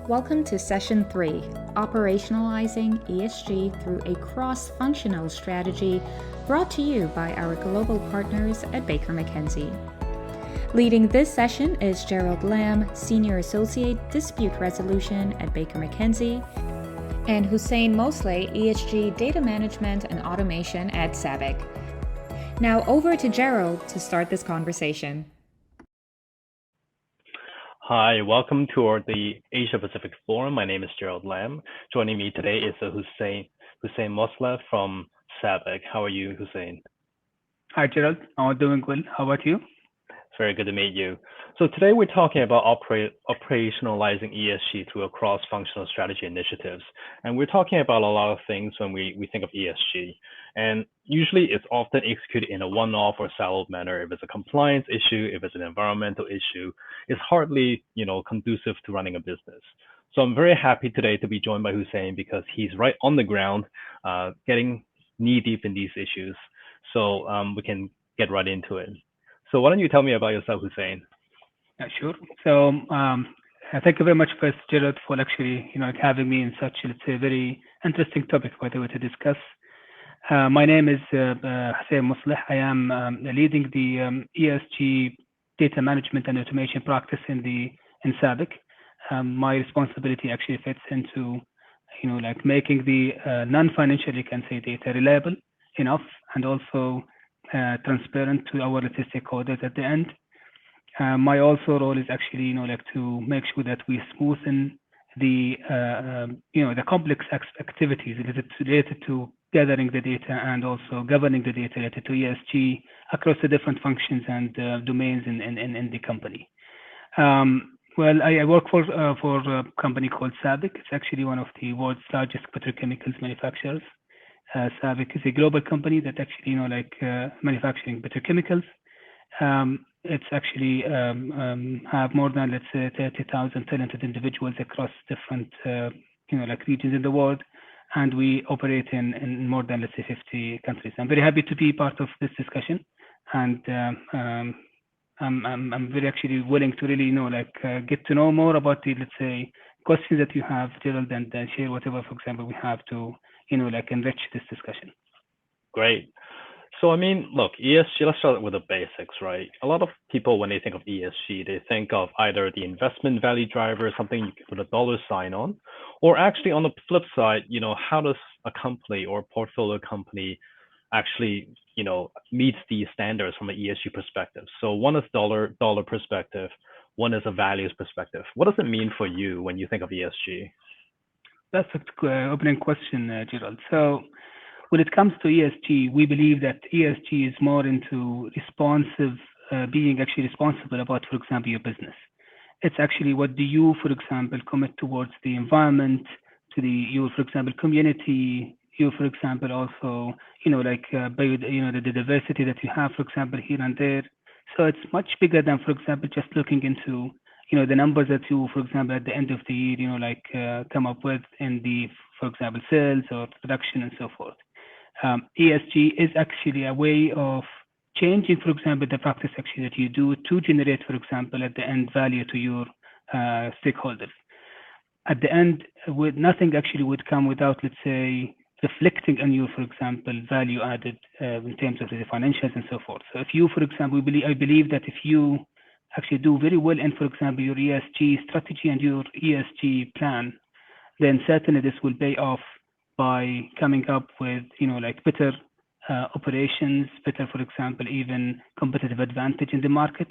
Welcome to Session 3, Operationalizing ESG through a Cross-Functional Strategy, brought to you by our global partners at Baker Mckenzie. Leading this session is Gerald Lamb, Senior Associate Dispute Resolution at Baker Mckenzie, and Hussein Mosleh, ESG Data Management and Automation at SABIC. Now over to Gerald to start this conversation. Hi, welcome to the Asia Pacific Forum. My name is Gerald Lamb. Joining me today is Hussein Mosleh from SABIC. How are you, Hussein? Hi, Gerald. I'm doing well. How about you? It's very good to meet you. So today we're talking about operationalizing ESG through a cross-functional strategy initiatives. And we're talking about a lot of things when we think of ESG. And usually it's often executed in a one-off or siloed manner. If it's a compliance issue, if it's an environmental issue, it's hardly, conducive to running a business. So I'm very happy today to be joined by Hussein because he's right on the ground, getting knee-deep in these issues. So we can get right into it. So why don't you tell me about yourself, Hussein? Yeah, sure. So thank you very much, first, Gerald, for actually, having me in such, a very interesting topic, by the way, to discuss. My name is Hussein Mosleh. I am leading the ESG data management and automation practice in SABIC. My responsibility actually fits into, making the non-financial, you can say, data reliable enough and also transparent to our stakeholders at the end. My also role is actually, to make sure that we smoothen the, the complex activities related to gathering the data and also governing the data related to ESG across the different functions and domains in the company. Well, I work for a company called SABIC. It's actually one of the world's largest petrochemicals manufacturers. SABIC is a global company that actually, manufacturing petrochemicals. It's actually have more than, let's say, 30,000 talented individuals across different, regions in the world. And we operate in more than, let's say, 50 countries. I'm very happy to be part of this discussion. And I'm very actually willing to really, get to know more about the, let's say, questions that you have, Gerald, and share whatever, for example, we have to, enrich this discussion. Great. So, look, ESG, let's start with the basics, right? A lot of people, when they think of ESG, they think of either the investment value driver, something you can put a dollar sign on, or actually on the flip side, how does a company or portfolio company actually, meets these standards from an ESG perspective? So one is dollar perspective, one is a values perspective. What does it mean for you when you think of ESG? That's an opening question, Gerald. So when it comes to ESG, we believe that ESG is more into being actually responsible about, for example, your business. It's actually what do you, for example, commit towards the environment, to your, for example, community, you, for example, also, the diversity that you have, for example, here and there. So it's much bigger than, for example, just looking into the numbers that you, for example, at the end of the year, come up with in the, for example, sales or production and so forth. ESG is actually a way of changing, for example, the practice actually that you do to generate, for example, at the end value to your stakeholders. At the end, nothing actually would come without, let's say, reflecting on you, for example, value added in terms of the financials and so forth. So if you, for example, I believe that if you actually do very well in, for example, your ESG strategy and your ESG plan, then certainly this will pay off by coming up with, better operations, better, for example, even competitive advantage in the market,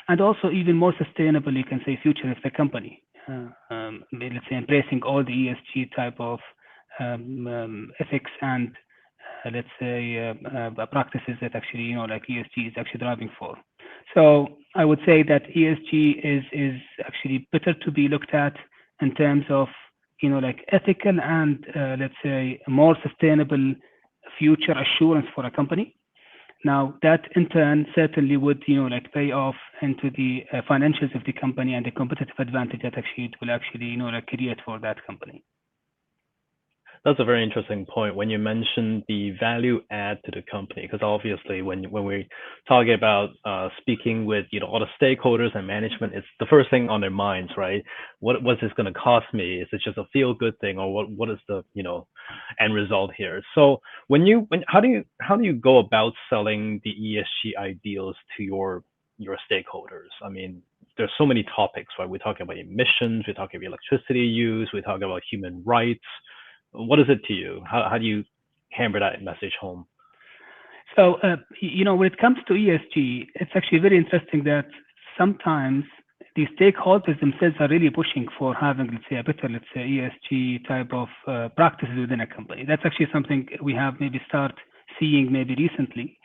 and also even more sustainable, you can say, future of the company. Let's say embracing all the ESG type of ethics and, let's say, practices that actually, ESG is actually driving for. So I would say that ESG is actually better to be looked at in terms of, ethical and, let's say, more sustainable future assurance for a company. Now, that in turn certainly would, pay off into the financials of the company and the competitive advantage that actually it will actually, create for that company. That's a very interesting point when you mentioned the value add to the company, because obviously when we're talking about speaking with all the stakeholders and management, it's the first thing on their minds, right? What's this going to cost me? Is it just a feel good thing, or what is the end result here? So how do you go about selling the ESG ideals to your stakeholders? I mean, there's so many topics, right? We're talking about emissions, we're talking about electricity use, we're talking about human rights. What is it to you? How do you hammer that message home? So, when it comes to ESG, it's actually very interesting that sometimes the stakeholders themselves are really pushing for having, let's say, a better, let's say, ESG type of practices within a company. That's actually something we have maybe start seeing maybe recently.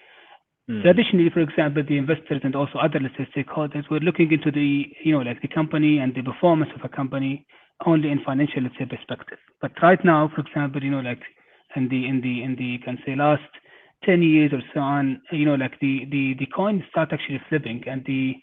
So additionally, for example, the investors and also other, let's say, stakeholders were looking into the, like the company and the performance of a company only in financial, let's say, perspective. But right now, for example, like in the can say last 10 years or so on, like the coin start actually flipping, and the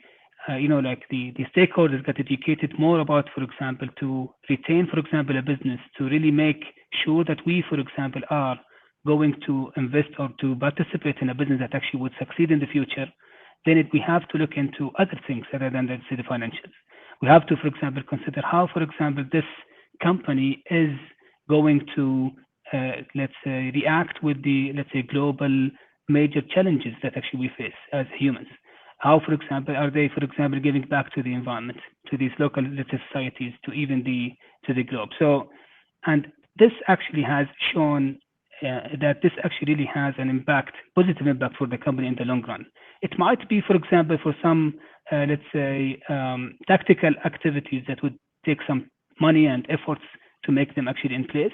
stakeholders got educated more about, for example, to retain, for example, a business, to really make sure that we, for example, are going to invest or to participate in a business that actually would succeed in the future. Then we have to look into other things other than, let's say, the financials. We have to, for example, consider how, for example, this company is going to, let's say, react with the, let's say, global major challenges that actually we face as humans. How, for example, are they, for example, giving back to the environment, to these local, let's say, societies, to even to the globe? So, and this actually has shown that this actually really has an impact, positive impact for the company in the long run. It might be, for example, for some, let's say, tactical activities that would take some money and efforts to make them actually in place.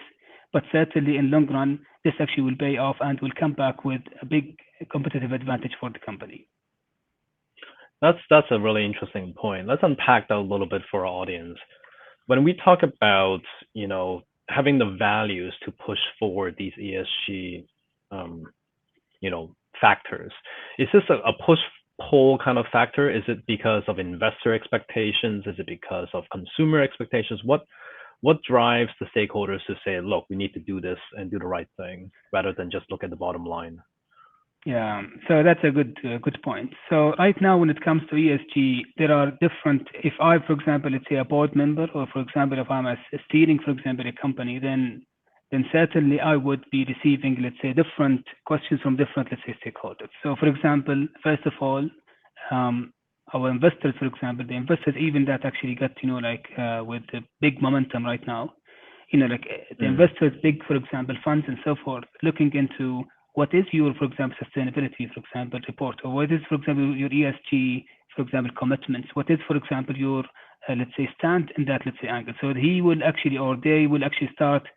But certainly in long run, this actually will pay off and will come back with a big competitive advantage for the company. That's a really interesting point. Let's unpack that a little bit for our audience. When we talk about, having the values to push forward these ESG, factors, is this a push-pull kind of factor? Is it because of investor expectations? Is it because of consumer expectations? What drives the stakeholders to say, look, we need to do this and do the right thing, rather than just look at the bottom line? Yeah, so that's a good point. So right now, when it comes to ESG, there are different. If I, for example, let's say a board member, or for example, if I'm steering, for example, a company, then certainly I would be receiving, let's say, different questions from different, let's say, stakeholders. So, for example, first of all, our investors, for example, the investors even that actually got, with the big momentum right now, like the investors, big, for example, funds and so forth, looking into what is your, for example, sustainability, for example, report, or what is, for example, your ESG, for example, commitments? What is, for example, your, let's say, stand in that, let's say, angle? So he will actually, or they will actually start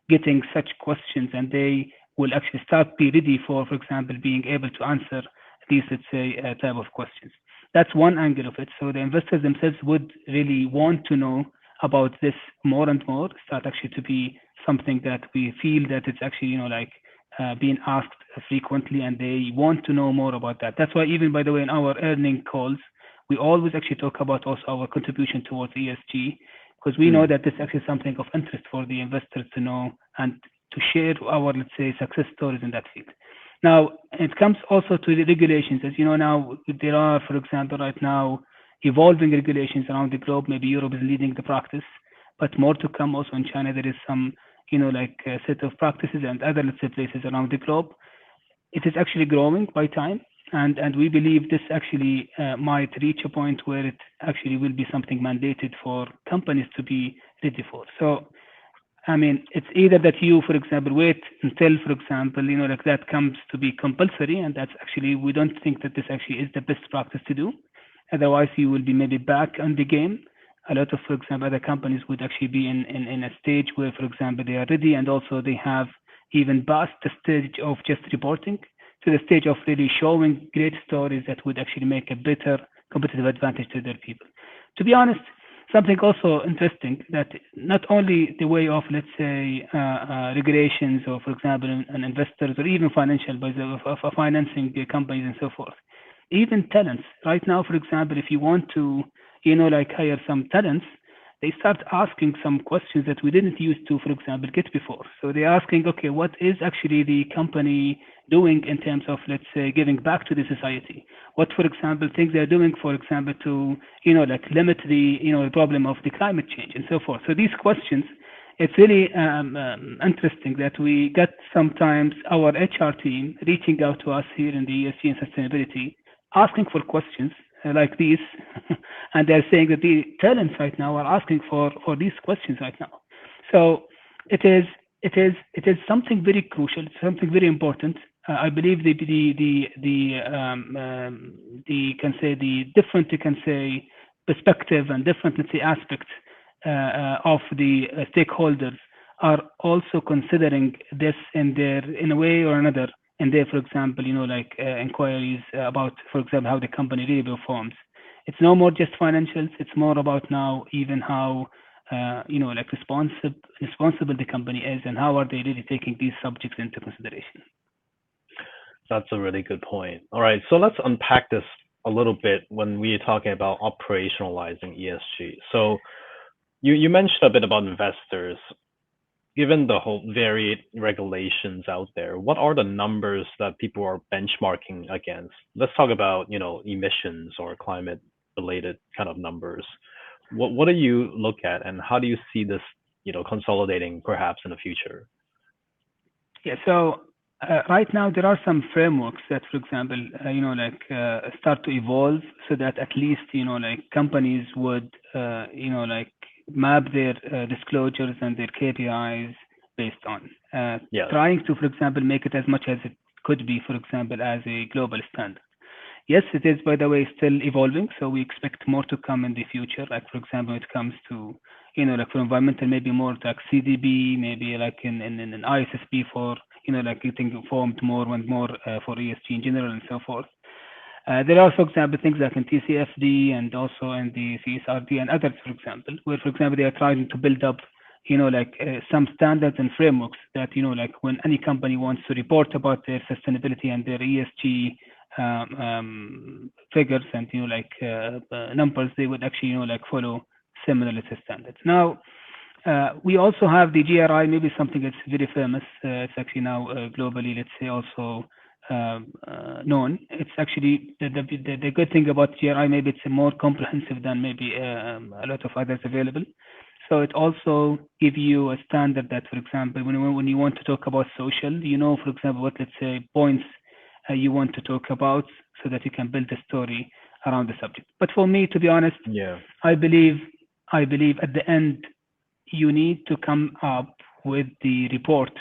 getting such questions, and they will actually start be ready for example, being able to answer these, let's say, type of questions. That's one angle of it. So the investors themselves would really want to know about this more and more, start actually to be something that we feel that it's actually, being asked frequently, and they want to know more about that. That's why even, by the way, in our earning calls, we always actually talk about also our contribution towards ESG, because we know that this is actually something of interest for the investors to know and to share our, let's say, success stories in that field. Now, it comes also to the regulations. As you know, now there are, for example, right now, evolving regulations around the globe. Maybe Europe is leading the practice, but more to come. Also in China, there is some, like a set of practices and other, let's say, places around the globe. It is actually growing by time, and we believe this actually might reach a point where it actually will be something mandated for companies to be ready for. So, I mean, it's either that you, for example, wait until, for example, like that comes to be compulsory, and that's actually, we don't think that this actually is the best practice to do. Otherwise, you will be maybe back on the game. A lot of, for example, other companies would actually be in a stage where, for example, they are ready, and also they have even passed the stage of just reporting to the stage of really showing great stories that would actually make a better competitive advantage to their people. To be honest, something also interesting, that not only the way of, let's say, regulations, or, for example, an investors, or even financial, of financing companies and so forth, even talents. Right now, for example, if you want to, like hire some talents, they start asking some questions that we didn't used to, for example, get before. So they're asking, okay, what is actually the company doing in terms of, let's say, giving back to the society? What, for example, things they're doing, for example, to, like limit the, the problem of the climate change and so forth. So these questions, it's really interesting that we get sometimes our HR team reaching out to us here in the ESG and sustainability, asking for questions like these, and they're saying that the talents right now are asking for these questions right now. So it is something very crucial, something very important. I believe the can say the different, you can say, perspective and different, let's say, aspects of the stakeholders are also considering this in a way or another. And there, for example, inquiries about, for example, how the company really performs. It's no more just financials. It's more about now even how, responsible the company is and how are they really taking these subjects into consideration. That's a really good point. All right, so let's unpack this a little bit when we're talking about operationalizing ESG. So you mentioned a bit about investors. Given the whole varied regulations out there, what are the numbers that people are benchmarking against? Let's talk about, emissions or climate related kind of numbers. What do you look at, and how do you see this, consolidating perhaps in the future? Yeah, so right now there are some frameworks that, for example, start to evolve so that at least, companies would, map their disclosures and their KPIs based on trying to, for example, make it as much as it could be, for example, as a global standard. Yes, it is, by the way, still evolving, so we expect more to come in the future. Like, for example, when it comes to, for environmental, maybe more like CDB, maybe like in ISSB for, getting formed more and more for ESG in general and so forth. There are, for example, things like in TCFD and also in the CSRD and others, for example, where, for example, they are trying to build up, some standards and frameworks that, when any company wants to report about their sustainability and their ESG figures and, numbers, they would actually, follow similar standards. Now, we also have the GRI, maybe something that's very famous. It's actually now globally, let's say, also known. It's actually the good thing about GRI, maybe it's more comprehensive than maybe a lot of others available. So it also gives you a standard that, for example, when you want to talk about social, for example, what, let's say, points you want to talk about so that you can build a story around the subject. But for me, to be honest, I believe at the end, you need to come up with the report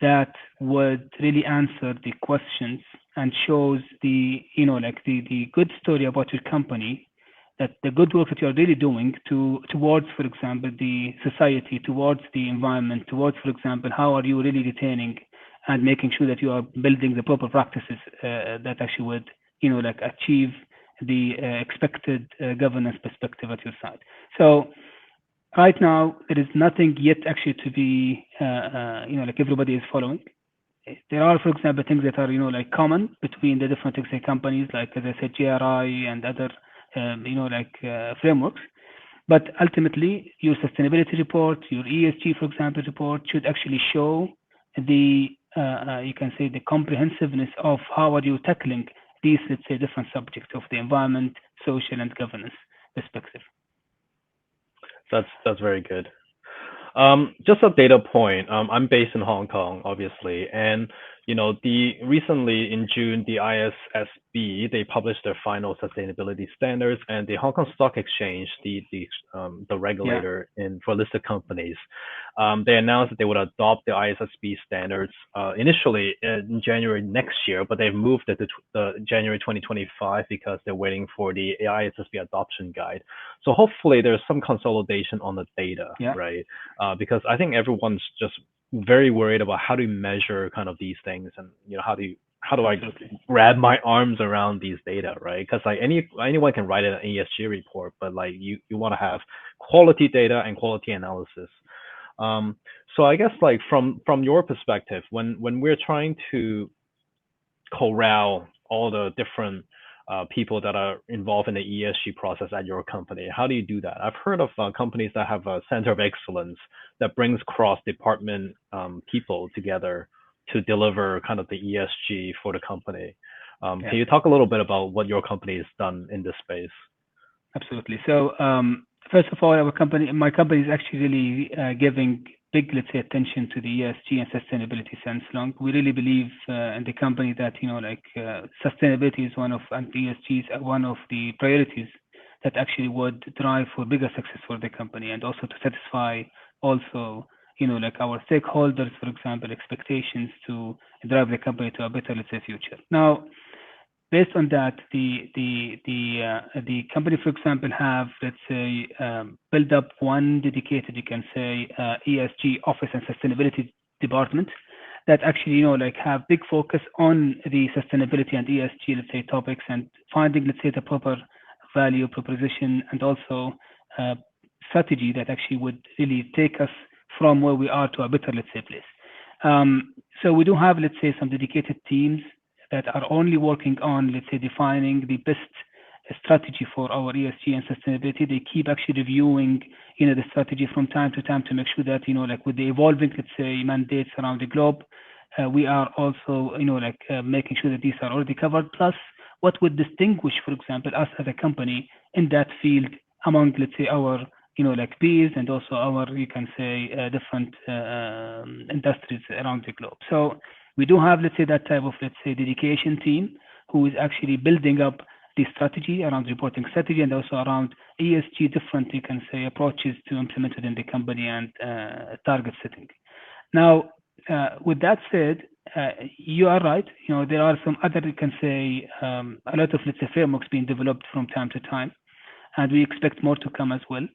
that would really answer the questions and shows the good story about your company, that the good work that you're really doing towards, for example, the society, towards the environment, towards, for example, how are you really retaining and making sure that you are building the proper practices that actually would, achieve the expected governance perspective at your side. So right now, there is nothing yet actually to be, everybody is following. There are, for example, things that are, common between the different companies, like, as I said, GRI and other, frameworks. But ultimately, your sustainability report, your ESG, for example, report should actually show the, you can say, the comprehensiveness of how are you tackling these, let's say, different subjects of the environment, social, and governance perspective. That's very good. Just a data point. I'm based in Hong Kong, obviously, and recently in June, the ISSB, they published their final sustainability standards, and the Hong Kong Stock Exchange, the regulator for listed companies, they announced that they would adopt the ISSB standards initially in January next year, but they've moved it to January 2025 because they're waiting for the ISSB adoption guide. So hopefully there's some consolidation on the data, right? Because I think everyone's just very worried about how to measure kind of these things, and how do I grab my arms around these data, right? Because like anyone can write an ESG report, but like you want to have quality data and quality analysis. So I guess like from your perspective, when we're trying to corral all the different people that are involved in the ESG process at your company? How do you do that? I've heard of companies that have a center of excellence that brings cross-department people together to deliver kind of the ESG for the company. Can you talk a little bit about what your company has done in this space? Absolutely. So first of all, my company is actually really giving big, let's say, attention to the ESG and sustainability since long. We really believe in the company that, sustainability is one of, and ESG is one of the priorities that actually would drive for bigger success for the company, and also to satisfy also, our stakeholders, for example, expectations to drive the company to a better, let's say, future. Now, based on that, the company, for example, have, let's say, build up one dedicated, you can say, ESG office and sustainability department that actually, have big focus on the sustainability and ESG, let's say, topics, and finding, let's say, the proper value proposition and also strategy that actually would really take us from where we are to a better, let's say, place. So we do have, let's say, some dedicated teams that are only working on, let's say, defining the best strategy for our ESG and sustainability. They keep actually reviewing, the strategy from time to time to make sure that, with the evolving, let's say, mandates around the globe, we are also, making sure that these are already covered. Plus, what would distinguish, for example, us as a company in that field among, let's say, our, peers and also our, you can say, different industries around the globe. So we do have, let's say, that type of, let's say, dedication team who is actually building up the strategy around reporting strategy and also around ESG different, you can say, approaches to implement it in the company and target setting. Now, with that said, you are right. There are some other, you can say, a lot of, let's say, frameworks being developed from time to time, and we expect more to come as well.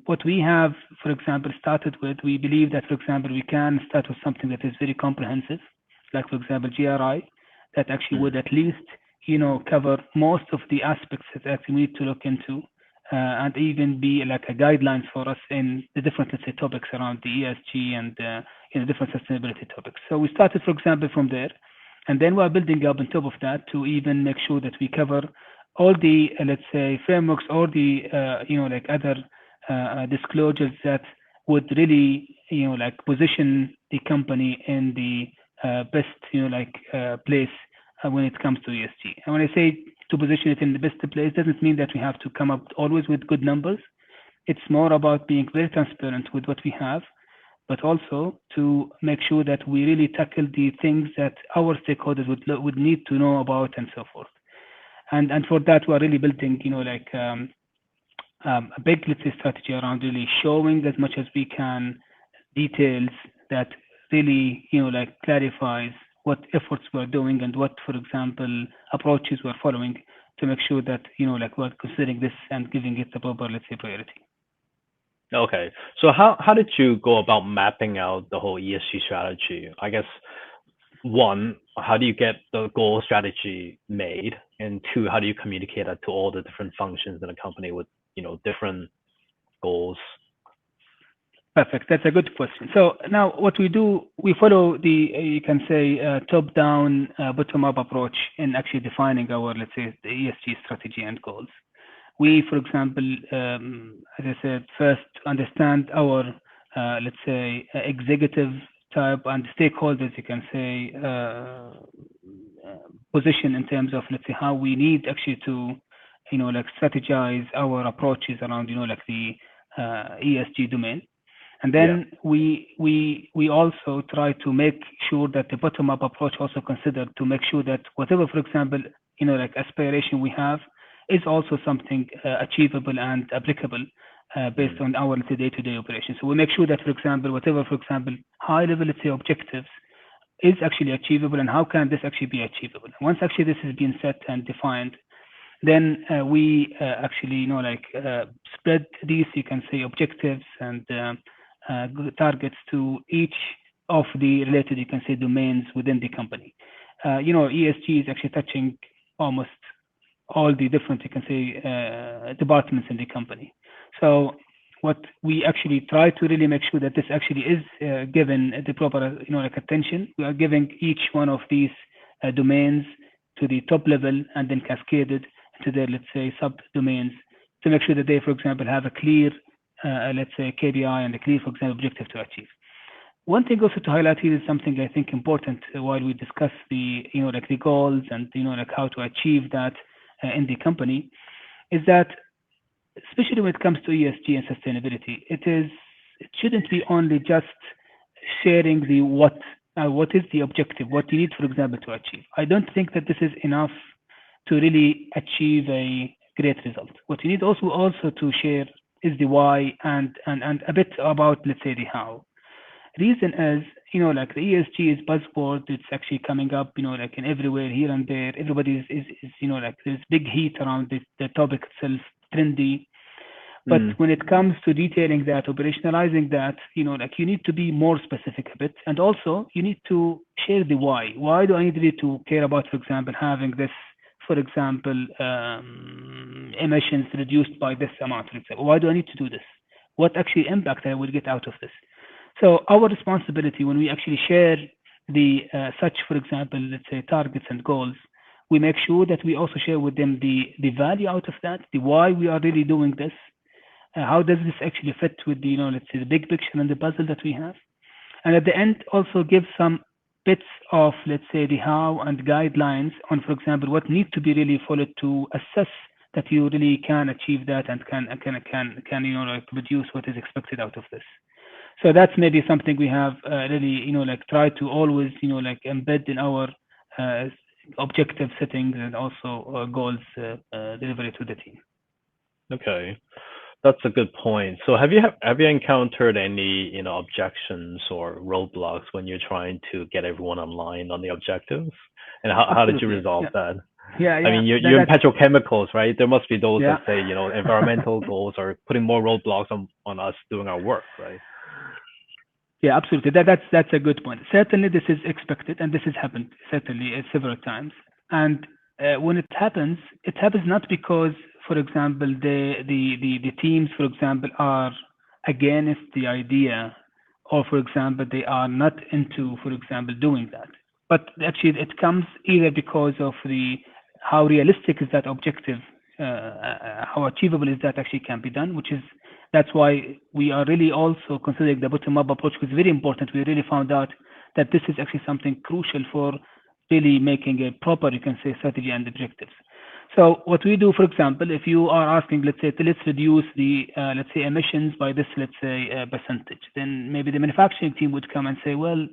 What we have, for example, started with, we believe that, for example, we can start with something that is very comprehensive, like, for example, GRI, that actually would at least, cover most of the aspects that we need to look into, and even be like a guideline for us in the different, let's say, topics around the ESG and, different sustainability topics. So we started, for example, from there, and then we're building up on top of that to even make sure that we cover all the, let's say, frameworks or the, other disclosures that would really, position the company in the best, place when it comes to ESG. And when I say to position it in the best place, doesn't mean that we have to come up always with good numbers. It's more about being very transparent with what we have, but also to make sure that we really tackle the things that our stakeholders would need to know about and so forth. And for that, we're really building, a big, let's say, strategy around really showing as much as we can details that really, clarifies what efforts we're doing and what, for example, approaches we're following to make sure that, we're considering this and giving it the proper, let's say, priority. Okay. So how did you go about mapping out the whole ESG strategy? I guess, one, how do you get the goal strategy made? And two, how do you communicate that to all the different functions in a company with, different goals? Perfect. That's a good question. So now what we do, we follow the, you can say, top-down, bottom-up approach in actually defining our, let's say, the ESG strategy and goals. We, for example, as I said, first understand our, let's say, executive type and stakeholders, you can say, position in terms of, let's say, how we need actually to, strategize our approaches around, the ESG domain. And then we also try to make sure that the bottom-up approach also considered to make sure that whatever, for example, aspiration we have is also something achievable and applicable based on our, let's say, day-to-day operations. So we make sure that, for example, whatever, for example, high-level, let's say, objectives is actually achievable, and how can this actually be achievable? Once actually this has been set and defined, then we actually, spread these, you can say, objectives and targets to each of the related, you can say, domains within the company. ESG is actually touching almost all the different, you can say, departments in the company. So what we actually try to really make sure that this actually is given the proper, attention. We are giving each one of these domains to the top level and then cascaded to their, let's say, sub-domains to make sure that they, for example, have a clear, let's say, KPI and a clear, for example, objective to achieve. One thing also to highlight here is something I think important while we discuss the, like the goals and, like how to achieve that in the company, is that especially when it comes to ESG and sustainability, it shouldn't be only just sharing the what is the objective, what you need, for example, to achieve. I don't think that this is enough to really achieve a great result. What you need also to share is the why and a bit about, let's say, the how. Reason is, like the ESG is buzzword. It's actually coming up, like in everywhere, here and there. Everybody is like there's big heat around the topic itself, trendy. But when it comes to detailing that, operationalizing that, like you need to be more specific a bit. And also you need to share the why. Why do I need really to care about, for example, having this, for example, emissions reduced by this amount, for example? Why do I need to do this? What actually impact I will get out of this? So our responsibility when we actually share the such, for example, let's say targets and goals, we make sure that we also share with them the value out of that, the why we are really doing this, how does this actually fit with the, let's say the big picture and the puzzle that we have, and at the end also give some bits of, let's say, the how and guidelines on, for example, what needs to be really followed to assess that you really can achieve that and can like produce what is expected out of this. So that's maybe something we have really, like try to always, like embed in our objective settings and also goals delivery to the team. Okay, that's a good point. So have you encountered any objections or roadblocks when you're trying to get everyone aligned on the objectives, and how did you resolve that? Yeah. I mean, you're in petrochemicals, right? There must be those that say, environmental goals are putting more roadblocks on us doing our work, right? Yeah, absolutely. That's a good point. Certainly, this is expected, and this has happened certainly several times. And when it happens not because, for example, the teams, for example, are against the idea, or for example, they are not into, for example, doing that. But actually, it comes either because of how realistic is that objective, how achievable is that actually can be done, that's why we are really also considering the bottom-up approach, which is very important. We really found out that this is actually something crucial for really making a proper, you can say, strategy and objectives. So what we do, for example, if you are asking, let's reduce the, let's say, emissions by this, let's say, percentage, then maybe the manufacturing team would come and say, well,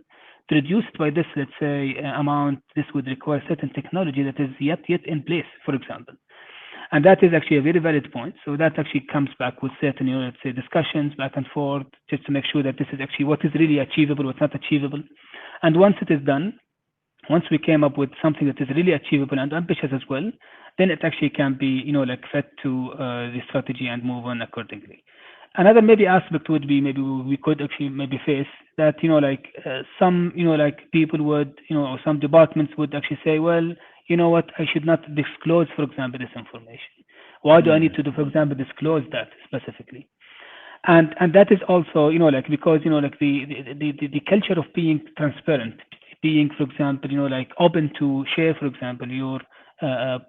to reduce it by this, let's say, amount, this would require certain technology that is yet in place, for example. And that is actually a very valid point. So that actually comes back with certain, let's say, discussions back and forth, just to make sure that this is actually what is really achievable, what's not achievable. And once it is done, once we came up with something that is really achievable and ambitious as well, then it actually can be, like fed to the strategy and move on accordingly. Another maybe aspect would be maybe we could actually maybe face that, some, like people would, or some departments would actually say, well, you know what, I should not disclose, for example, this information. Why do I need to, for example, disclose that specifically? And that is also, like, because, like the culture of being transparent, being, for example, like open to share, for example, your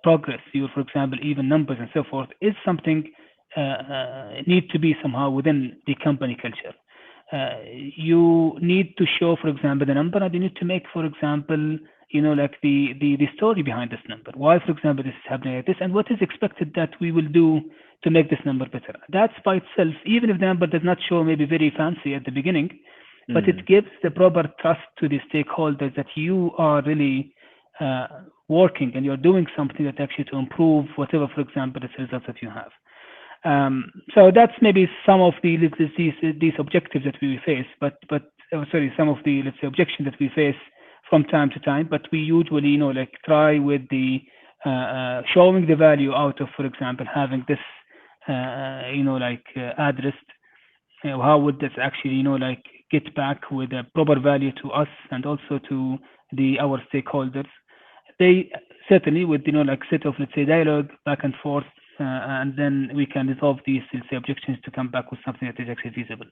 progress, your, for example, even numbers and so forth, is something need to be somehow within the company culture. You need to show, for example, the number, and you need to make, for example, like the story behind this number. Why, for example, this is happening like this, and what is expected that we will do to make this number better. That's by itself, even if the number does not show maybe very fancy at the beginning, but it gives the proper trust to the stakeholders that you are really working and you're doing something that actually to improve whatever, for example, the results that you have. So that's maybe some of these objectives that we face, some of the, let's say, objections that we face from time to time, but we usually, like try with the showing the value out of, for example, having this, addressed. How would this actually, like get back with a proper value to us and also to our stakeholders? They certainly would, like set of, let's say, dialogue back and forth, and then we can resolve these, let's say, objections to come back with something that is actually feasible.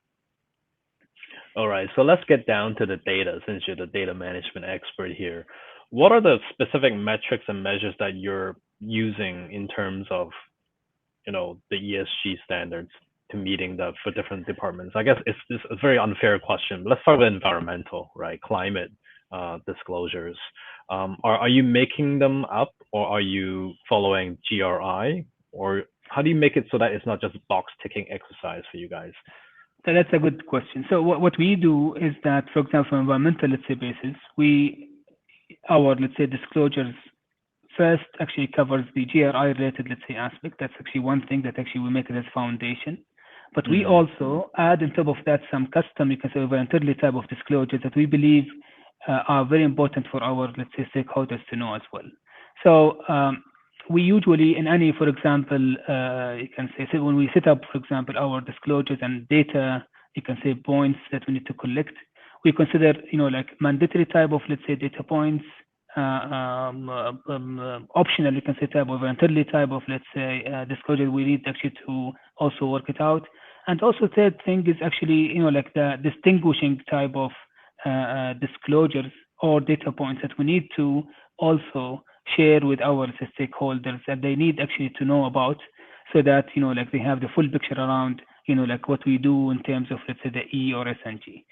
All right, so let's get down to the data, since you're the data management expert here. what are the specific metrics and measures that you're using in terms of, the ESG standards to meeting for different departments? I guess it's a very unfair question, but let's start with environmental, right? Climate disclosures. Are you making them up, or are you following GRI, or how do you make it so that it's not just box ticking exercise for you guys? So that's a good question. So what we do is that, for example, environmental, let's say, basis, our, let's say, disclosures first actually covers the GRI related, let's say, aspect. That's actually one thing that actually we make it as foundation. But we also add on top of that some custom, you can say, voluntarily type of disclosures that we believe are very important for our, let's say, stakeholders to know as well. So we usually, in any, for example, you can say, so when we set up, for example, our disclosures and data, you can say, points that we need to collect, we consider, like mandatory type of, let's say, data points, optional, you can say, type of voluntarily type of, let's say, disclosure. We need actually to also work it out. And also third thing is actually, like the distinguishing type of disclosures or data points that we need to also share with our stakeholders that they need actually to know about, so that, like they have the full picture around, like what we do in terms of, let's say, the E or SNG.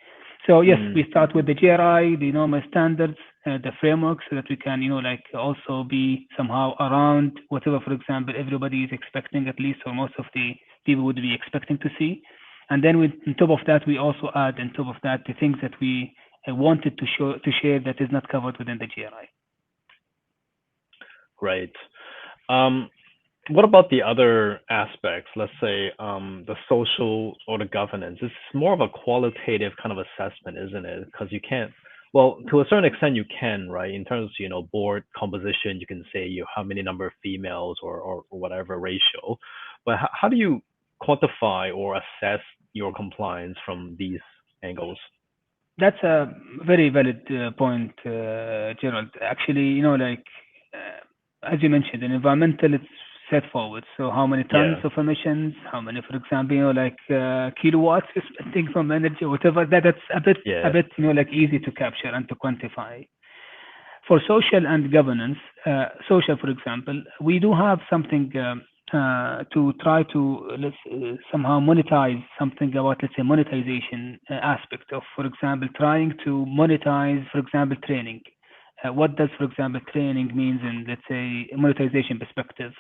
So yes, we start with the GRI, the normal standards, the framework, so that we can, like also be somehow around whatever, for example, everybody is expecting, at least, or most of the people would be expecting to see. And then on top of that, we also add on top of that the things that we wanted to share that is not covered within the GRI. Great. What about the other aspects? Let's say the social or the governance. It's more of a qualitative kind of assessment, isn't it? Because you can't, well, to a certain extent you can, right? In terms of, board composition, you can say how many number of females or whatever ratio. But how do you quantify or assess your compliance from these angles? That's a very valid point, Gerald. Actually, as you mentioned, in environmental, it's set forward. So how many tons of emissions, how many, for example, kilowatts is spending from energy, whatever. That's a bit, easy to capture and to quantify. For social and governance, social, for example, we do have something to try to somehow monetize something about, let's say, monetization aspect of, for example, trying to monetize, for example, training. What does, for example, training means in, let's say, a monetization perspective?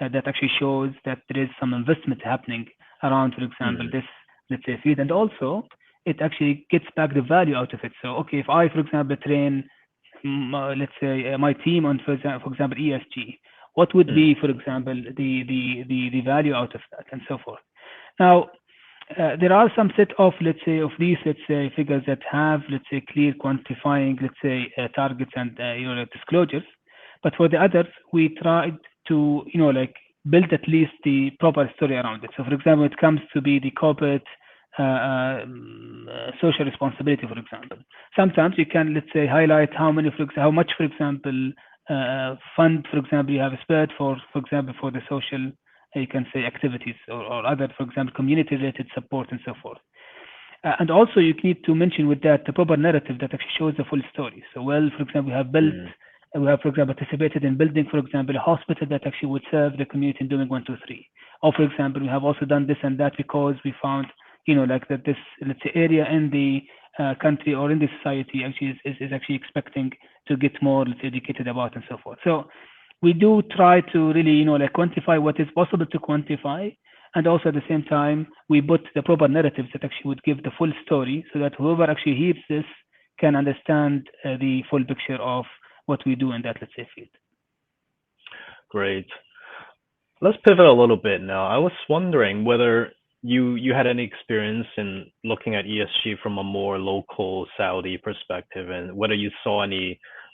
That actually shows that there is some investment happening around, for example, this, let's say, field. And also, it actually gets back the value out of it. So, okay, if I, for example, train, let's say, my team on, for example, ESG, what would be, for example, the value out of that, and so forth. Now, there are some set of, let's say, of these, let's say, figures that have, let's say, clear quantifying, let's say, targets and, disclosures. But for the others, we tried to, build at least the proper story around it. So, for example, it comes to be the corporate social responsibility, for example. Sometimes you can, let's say, highlight how much, for example, fund, for example, you have spared for example, for the social, you can say, activities or other, for example, community-related support and so forth. And also you need to mention with that the proper narrative that actually shows the full story. So, well, for example, we have, for example, participated in building, for example, a hospital that actually would serve the community in doing 1, 2, 3. Or, for example, we have also done this and that because we found, that this, let's say, area in the country or in the society actually is actually expecting to get more, let's say, educated about and so forth. So we do try to really, quantify what is possible to quantify. And also at the same time, we put the proper narratives that actually would give the full story so that whoever actually hears this can understand the full picture of what we do in that, let's say, field. Great. Let's pivot a little bit now. I was wondering whether you had any experience in looking at ESG from a more local Saudi perspective, and whether you saw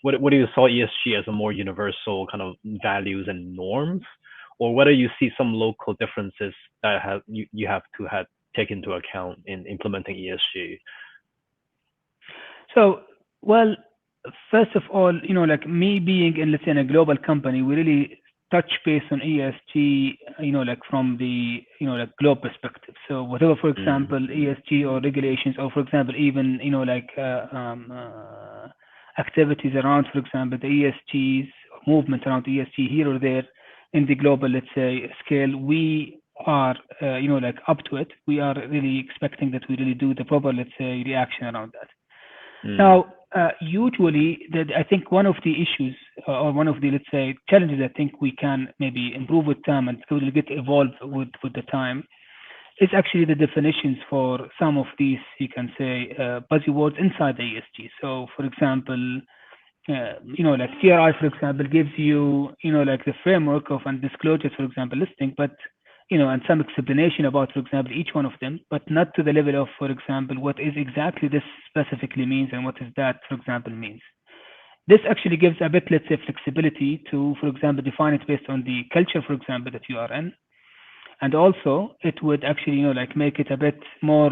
whether you saw ESG as a more universal kind of values and norms, or whether you see some local differences that you have to take into account in implementing ESG. So, well, first of all, me being in, let's say, in a global company, we really touch base on ESG, from the, globe perspective. So whatever, for example, ESG or regulations, or for example, even, activities around, for example, the ESGs, movement around ESG here or there in the global, let's say, scale, we are, like up to it. We are really expecting that we really do the proper, let's say, reaction around that. Now, usually, I think one of the issues or one of the, let's say, challenges I think we can maybe improve with time and will get evolved with the time is actually the definitions for some of these, you can say, buzzwords inside the ESG. So, for example, like CRI, for example, gives you, like the framework of and disclosures, for example, listing, but and some explanation about, for example, each one of them, but not to the level of, for example, what is exactly this specifically means and what is that, for example, means. This actually gives a bit, let's say, flexibility to, for example, define it based on the culture, for example, that you are in. And also, it would actually, like make it a bit more,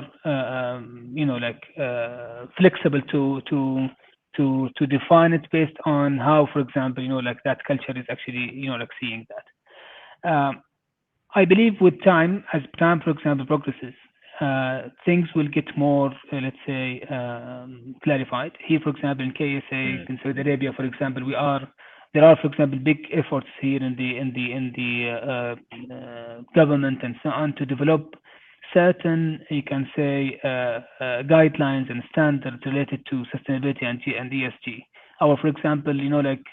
flexible to define it based on how, for example, like that culture is actually, like seeing that. I believe with time, as time, for example, progresses, things will get more, let's say, clarified. Here, for example, in KSA, in Saudi Arabia, for example, there are, for example, big efforts here in the government and so on to develop certain, you can say, guidelines and standards related to sustainability and ESG. Our, for example, like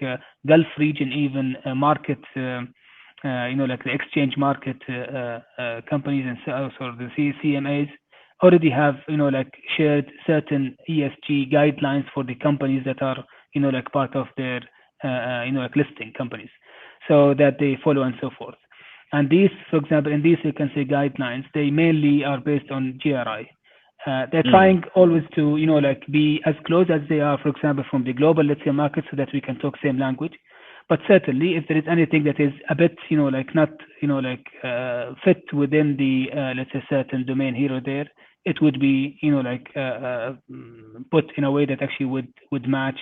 Gulf region, even market. Like the exchange market companies and so the CMAs already have, like shared certain ESG guidelines for the companies that are, like part of their, like listing companies, so that they follow and so forth. And these, for example, in these, you can say guidelines, they mainly are based on GRI. They're trying always to, like be as close as they are, for example, from the global, let's say, market, so that we can talk same language. But certainly, if there is anything that is a bit, like not, like fit within the, let's say, certain domain here or there, it would be, like put in a way that actually would match,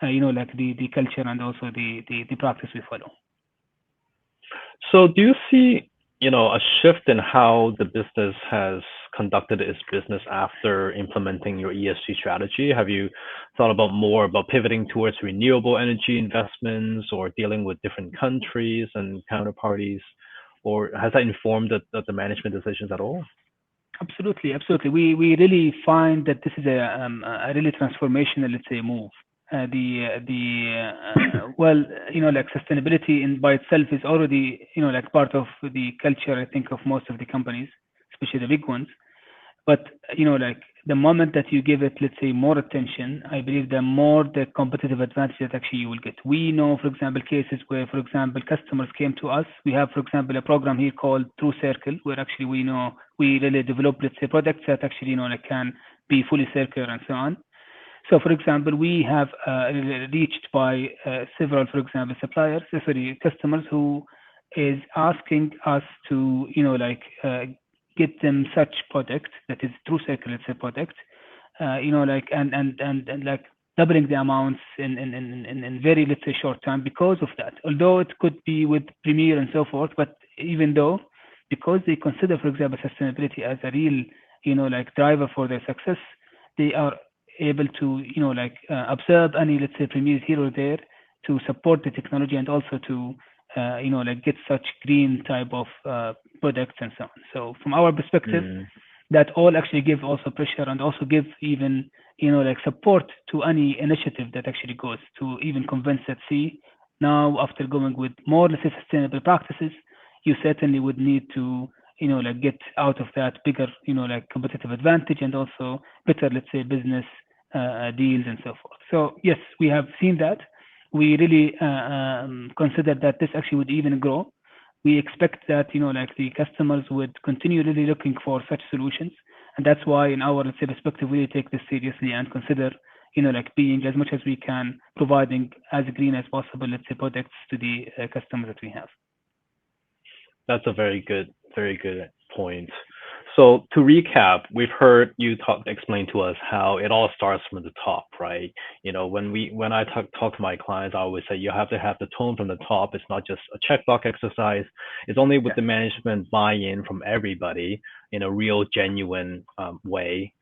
like the culture and also the practice we follow. So, do you see, a shift in how the business has conducted its business after implementing your ESG strategy? Have you thought more about pivoting towards renewable energy investments or dealing with different countries and counterparties, or has that informed the management decisions at all? Absolutely. We really find that this is a really transformational, let's say, move. Well, like sustainability in by itself is already, like part of the culture, I think, of most of the companies, especially the big ones. But, like the moment that you give it, let's say, more attention, I believe the more the competitive advantage that actually you will get. We know, for example, cases where, for example, customers came to us. We have, for example, a program here called True Circle, where actually we really develop, let's say, products that actually, like can be fully circular and so on. So, for example, we have reached by several, for example, customers who is asking us to, like get them such product that is True Circle, let's say, product, like and like doubling the amounts in very, let's say, short time because of that. Although it could be with Premier and so forth, but even though, because they consider, for example, sustainability as a real, like driver for their success, they are able to, like observe any, let's say, premiers here or there to support the technology and also to, like get such green type of products and so on. So from our perspective, that all actually give also pressure and also give even, like support to any initiative that actually goes to even convince that, see, now after going with more, let's say, sustainable practices, you certainly would need to, like get out of that bigger, like competitive advantage and also better, let's say, business deals and so forth. So yes, we have seen that. We really consider that this actually would even grow. We expect that, like the customers would continue really looking for such solutions. And that's why in our, let's say, perspective, we take this seriously and consider, like being as much as we can, providing as green as possible, let's say, products to the customers that we have. That's a very good point. So to recap, we've heard you explain to us how it all starts from the top, right? When I talk to my clients, I always say you have to have the tone from the top. It's not just a checkbox exercise. It's only with the management buy-in from everybody in a real, genuine way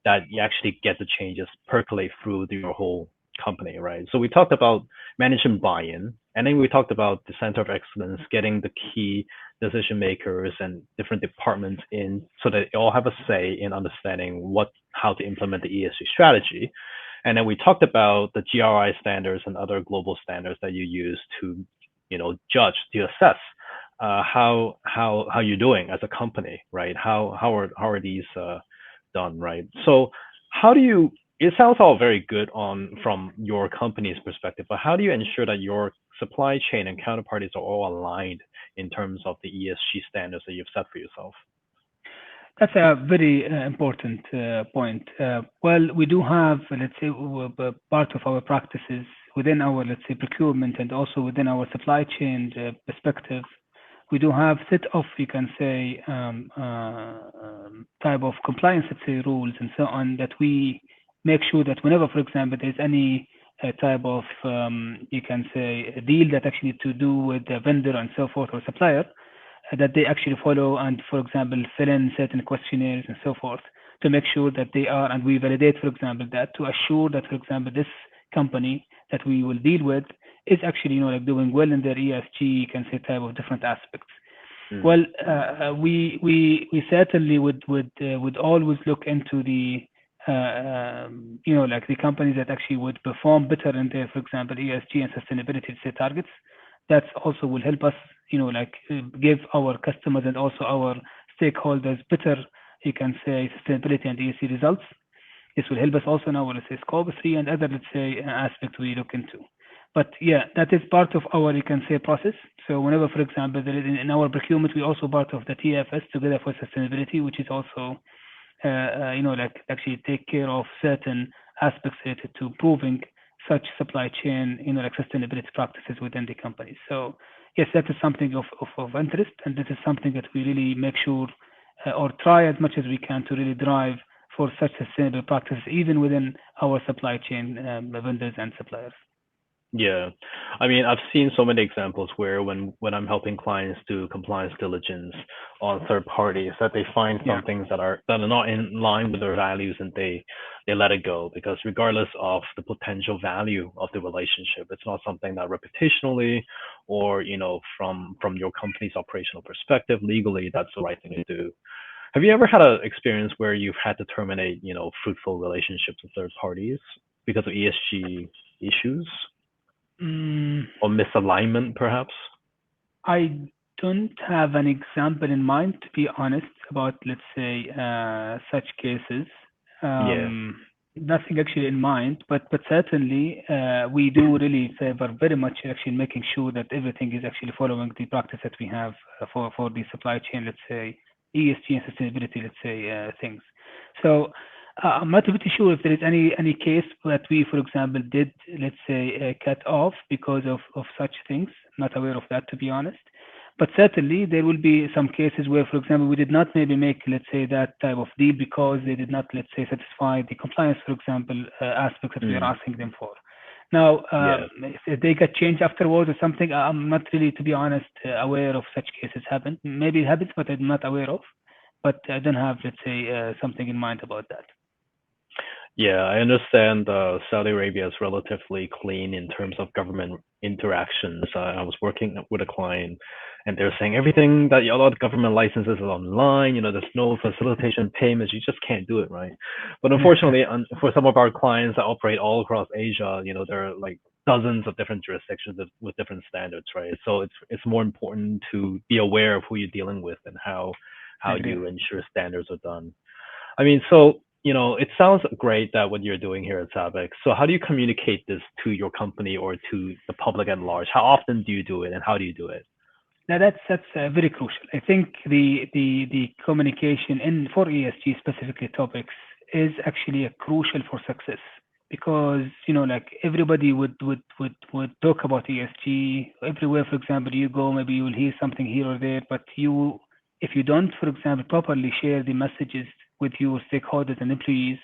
that you actually get the changes percolate through your whole company, right? So we talked about managing buy-in, and then we talked about the center of excellence, getting the key decision makers and different departments in so that they all have a say in understanding how to implement the ESG strategy. And then we talked about the GRI standards and other global standards that you use to, judge, to assess how you're doing as a company, right? How are these done, right? So how do you? It sounds all very good from your company's perspective, but how do you ensure that your supply chain and counterparties are all aligned in terms of the ESG standards that you've set for yourself? That's a very important point. Well, we do have, let's say, part of our practices within our, let's say, procurement and also within our supply chain perspective. We do have set of, you can say, type of compliance, let's say, rules and so on that we make sure that whenever, for example, there's any type of, you can say, a deal that actually to do with the vendor and so forth or supplier, that they actually follow and, for example, fill in certain questionnaires and so forth to make sure that they are, and we validate, for example, that to assure that, for example, this company that we will deal with is actually, doing well in their ESG, you can say, type of different aspects. Well, we certainly would always look into the, the companies that actually would perform better in their, for example, ESG and sustainability targets. That also will help us, give our customers and also our stakeholders better, you can say, sustainability and ESG results. This will help us also in our, let's say, scope 3 and other, let's say, aspects we look into. But yeah, that is part of our, you can say, process. So whenever, for example, there is in our procurement, we also part of the TFS together for sustainability, which is also, actually take care of certain aspects related to improving such supply chain, sustainability practices within the company. So yes, that is something of interest, and this is something that we really make sure or try as much as we can to really drive for such sustainable practices, even within our supply chain vendors and suppliers. Yeah, I mean, I've seen so many examples where when I'm helping clients do compliance diligence on third parties, that they find some things that are not in line with their values, and they let it go, because regardless of the potential value of the relationship, it's not something that reputationally or from your company's operational perspective, legally, that's the right thing to do. Have you ever had an experience where you've had to terminate fruitful relationships with third parties because of ESG issues? Or misalignment, perhaps? I don't have an example in mind, to be honest, about, let's say, such cases. Nothing actually in mind, but certainly we do really favor very much actually making sure that everything is actually following the practice that we have for the supply chain, let's say, ESG and sustainability, let's say, things. So I'm not pretty sure if there is any case that we, for example, did, let's say, cut off because of such things. Not aware of that, to be honest. But certainly there will be some cases where, for example, we did not maybe make, let's say, that type of deal because they did not, let's say, satisfy the compliance, for example, aspects that we are asking them for. Now, if they get changed afterwards or something, I'm not really, to be honest, aware of such cases happen. Maybe it happens, but I'm not aware of. But I don't have, let's say, something in mind about that. Yeah, I understand Saudi Arabia is relatively clean in terms of government interactions. I was working with a client, and they're saying everything that a lot of government licenses is online. There's no facilitation payments. You just can't do it, right? But unfortunately, for some of our clients that operate all across Asia, there are like dozens of different jurisdictions with different standards, right? So it's more important to be aware of who you're dealing with and how you ensure standards are done. I mean, so it sounds great that what you're doing here at SABIC. So how do you communicate this to your company or to the public at large? How often do you do it, and how do you do it? Now that's very crucial. I think the communication for ESG specifically topics is actually crucial for success, because everybody would talk about ESG everywhere. For example, you go, maybe you will hear something here or there, but if you don't, for example, properly share the messages with your stakeholders and employees,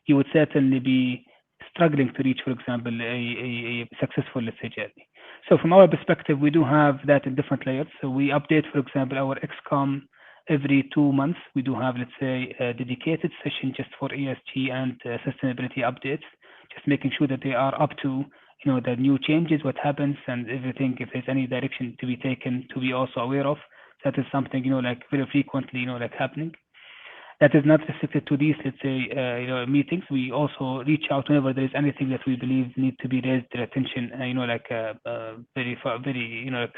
you would certainly be struggling to reach, for example, a successful, let's say, journey. So from our perspective, we do have that in different layers. So we update, for example, our XCOM every 2 months. We do have, let's say, a dedicated session just for ESG and sustainability updates just making sure that they are up to the new changes, what happens, and everything. If there's any direction to be taken, to be also aware of. That is something very frequently happening. That is not restricted to these, let's say, meetings. We also reach out whenever there is anything that we believe need to be raised their attention, very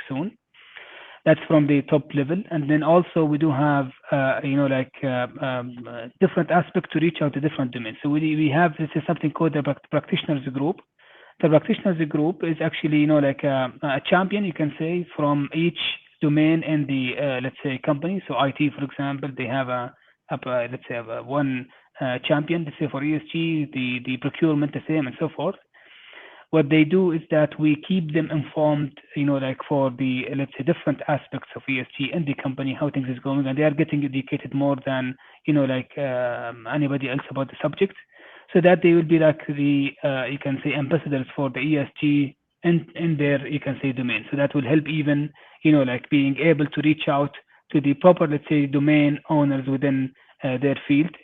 soon. That's from the top level. And then also we do have, different aspects to reach out to different domains. So we have, this is something called the practitioners group. The practitioners group is actually, a champion, you can say, from each domain in the, let's say, company. So IT, for example, they have one champion, let's say, for ESG, the procurement, the same, and so forth. What they do is that we keep them informed, for the, let's say, different aspects of ESG in the company, how things is going, and they are getting educated more than, anybody else about the subject, so that they will be like the, you can say, ambassadors for the ESG in their, you can say, domain. So that will help even, being able to reach out to the proper, let's say, domain owners within their field.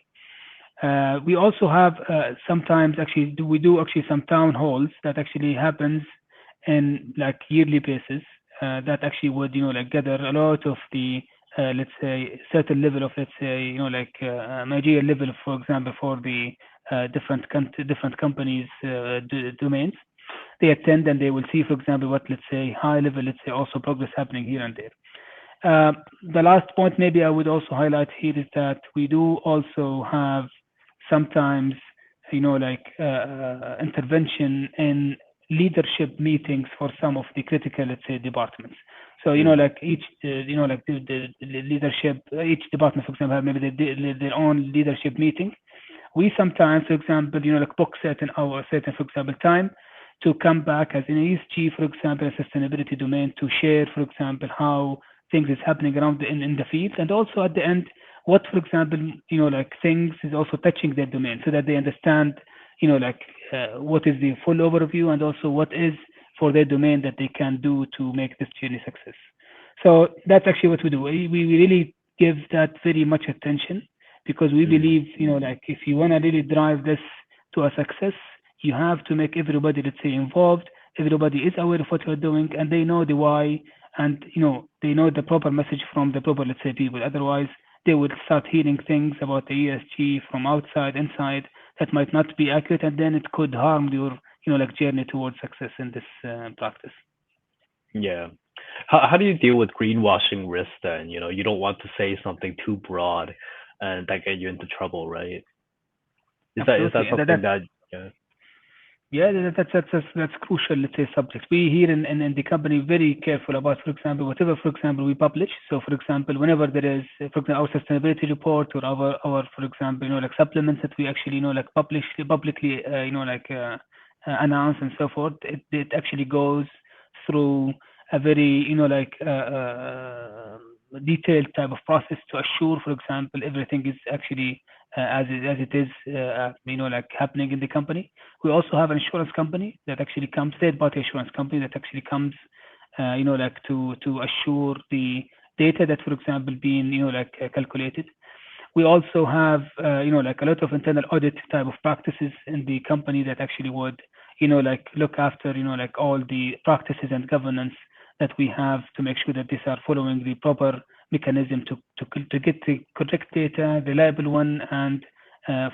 We also have sometimes we do some town halls that actually happens in yearly basis that actually would gather a lot of the let's say certain level of, let's say, managerial level, for example, for the different companies domains. They attend and they will see, for example, what, let's say, high level, let's say, also progress happening here and there. The last point maybe I would also highlight here is that we do also have sometimes, intervention in leadership meetings for some of the critical, let's say, departments. So, each, the leadership, each department, for example, have maybe their own leadership meeting. We sometimes, for example, book certain hours, for example, time to come back as an ESG, for example, a sustainability domain, to share, for example, how things is happening around in the field, and also at the end, what, for example, things is also touching their domain, so that they understand, what is the full overview, and also what is for their domain that they can do to make this journey success. So that's actually what we do. We really give that very much attention, because we believe, if you want to really drive this to a success, you have to make everybody, let's say, involved. Everybody is aware of what you're doing, and they know the why, and they know the proper message from the proper, let's say, people. Otherwise, they would start hearing things about the ESG from outside, inside, that might not be accurate, and then it could harm your, journey towards success in this practice. Yeah. How do you deal with greenwashing risk then? You don't want to say something too broad and that get you into trouble, right? Is that something that yeah? Yeah, that's crucial, let's say, subject. We here in the company very careful about, for example, whatever, for example, we publish. So, for example, whenever there is, for example, our sustainability report or our for example, supplements that we actually, publish publicly, announce and so forth, it actually goes through a very, detailed type of process to assure, for example, everything is actually as it is, happening in the company. We also have an insurance company that actually comes, third-party insurance company that actually comes, to assure the data that, for example, being, calculated. We also have, a lot of internal audit type of practices in the company that actually would, look after, all the practices and governance that we have to make sure that these are following the proper mechanism to get the correct data, reliable one, and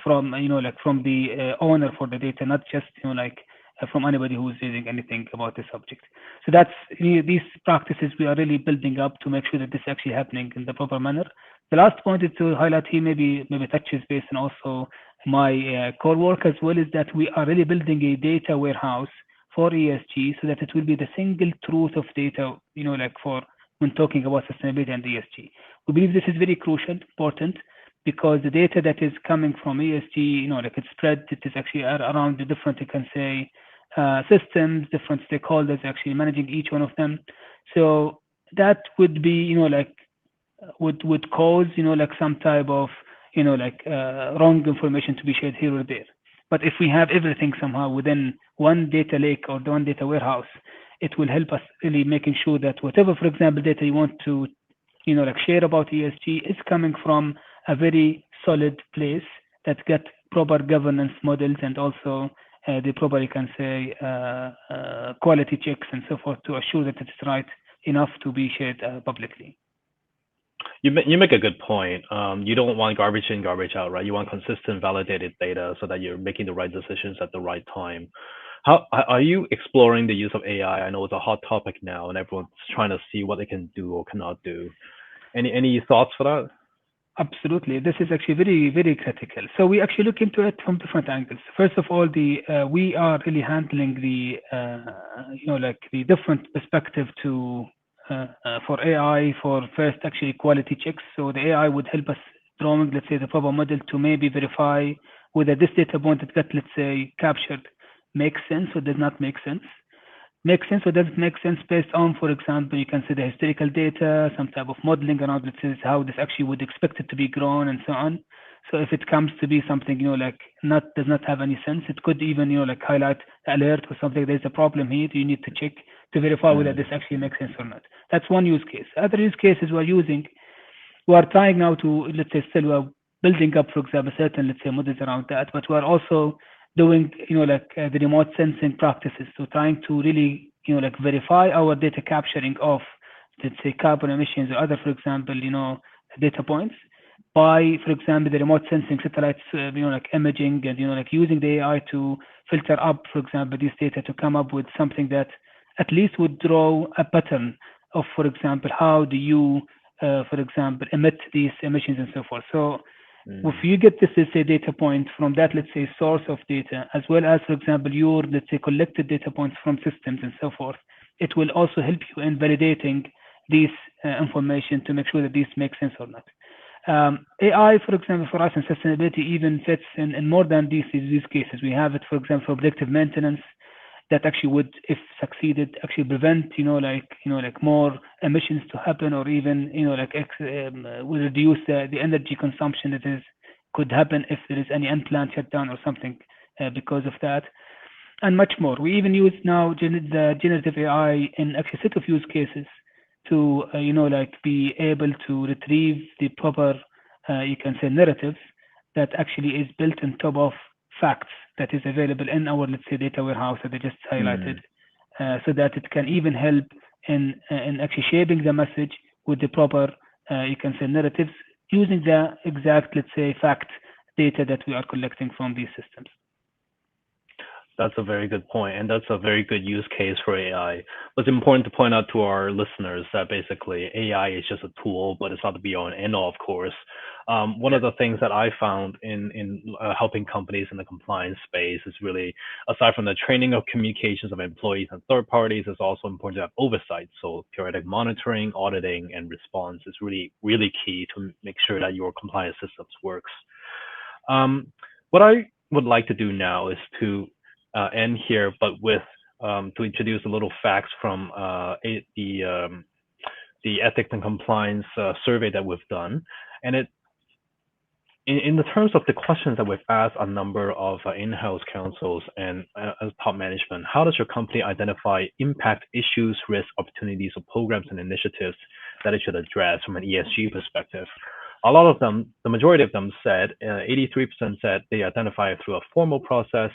from from the owner for the data, not just from anybody who is reading anything about the subject. So that's these practices we are really building up to make sure that this is actually happening in the proper manner. The last point is to highlight here, maybe touches base, and also my core work as well, is that we are really building a data warehouse for ESG, so that it will be the single truth of data, for when talking about sustainability and ESG. We believe this is very crucial, important, because the data that is coming from ESG, it's spread, it is actually around the different, you can say, systems, different stakeholders actually managing each one of them. So that would be, would cause, some type of, wrong information to be shared here or there. But if we have everything somehow within one data lake or one data warehouse, it will help us really making sure that whatever, for example, data you want to, share about ESG is coming from a very solid place that get proper governance models, and also the proper, you can say, quality checks and so forth to assure that it's right enough to be shared publicly. You make a good point. You don't want garbage in, garbage out, right? You want consistent, validated data so that you're making the right decisions at the right time. How are you exploring the use of AI? I know it's a hot topic now, and everyone's trying to see what they can do or cannot do. Any thoughts for that? Absolutely. This is actually very, very critical. So we actually look into it from different angles. First of all, we are really handling the like the different perspective to for AI for first actually quality checks. So the AI would help us drawing, let's say, the proper model to maybe verify whether this data point that got, let's say, captured makes sense or does not make sense. Makes sense or doesn't make sense based on, for example, you can see the historical data, some type of modeling around, let's say, how this actually would expect it to be grown and so on. So if it comes to be something, like does not have any sense, it could even, like highlight alert or something. There's a problem here. You need to check to verify whether this actually makes sense or not. That's one use case. Other use cases we are trying now to, let's say, still we're building up, for example, certain, let's say, models around that, but we're also doing, the remote sensing practices. So trying to really, verify our data capturing of, let's say, carbon emissions or other, for example, data points by, for example, the remote sensing satellites, imaging and, using the AI to filter up, for example, this data to come up with something that at least would draw a pattern of, for example, how do you, for example, emit these emissions and so forth. So if you get this, let's say, data point from that, let's say, source of data, as well as, for example, your, let's say, collected data points from systems and so forth, it will also help you in validating these information to make sure that these make sense or not. AI, for example, for us in sustainability even fits in more than these cases. We have it, for example, for predictive maintenance that actually would, if succeeded, actually prevent, more emissions to happen, or even, will reduce the energy consumption that could happen if there is any unplanned shutdown or something because of that, and much more. We even use now the generative AI in actually set of use cases to, be able to retrieve the proper, you can say, narratives that actually is built on top of facts that is available in our, let's say, data warehouse that I just highlighted, so that it can even help in actually shaping the message with the proper, you can say, narratives using the exact, let's say, fact data that we are collecting from these systems. That's a very good point, and that's a very good use case for AI. But it's important to point out to our listeners that basically AI is just a tool, but it's not the be-all and end-all, of course. One of the things that I found in helping companies in the compliance space is really, aside from the training of communications of employees and third parties, it's also important to have oversight. So periodic monitoring, auditing, and response is really, really key to make sure that your compliance systems works. What I would like to do now is to end here, but with to introduce a little facts from the ethics and compliance survey that we've done, and in the terms of the questions that we've asked a number of in-house counsels and top management, how does your company identify impact issues, risks, opportunities, or programs and initiatives that it should address from an ESG perspective? A lot of them, the majority of them said, 83% said they identify it through a formal process,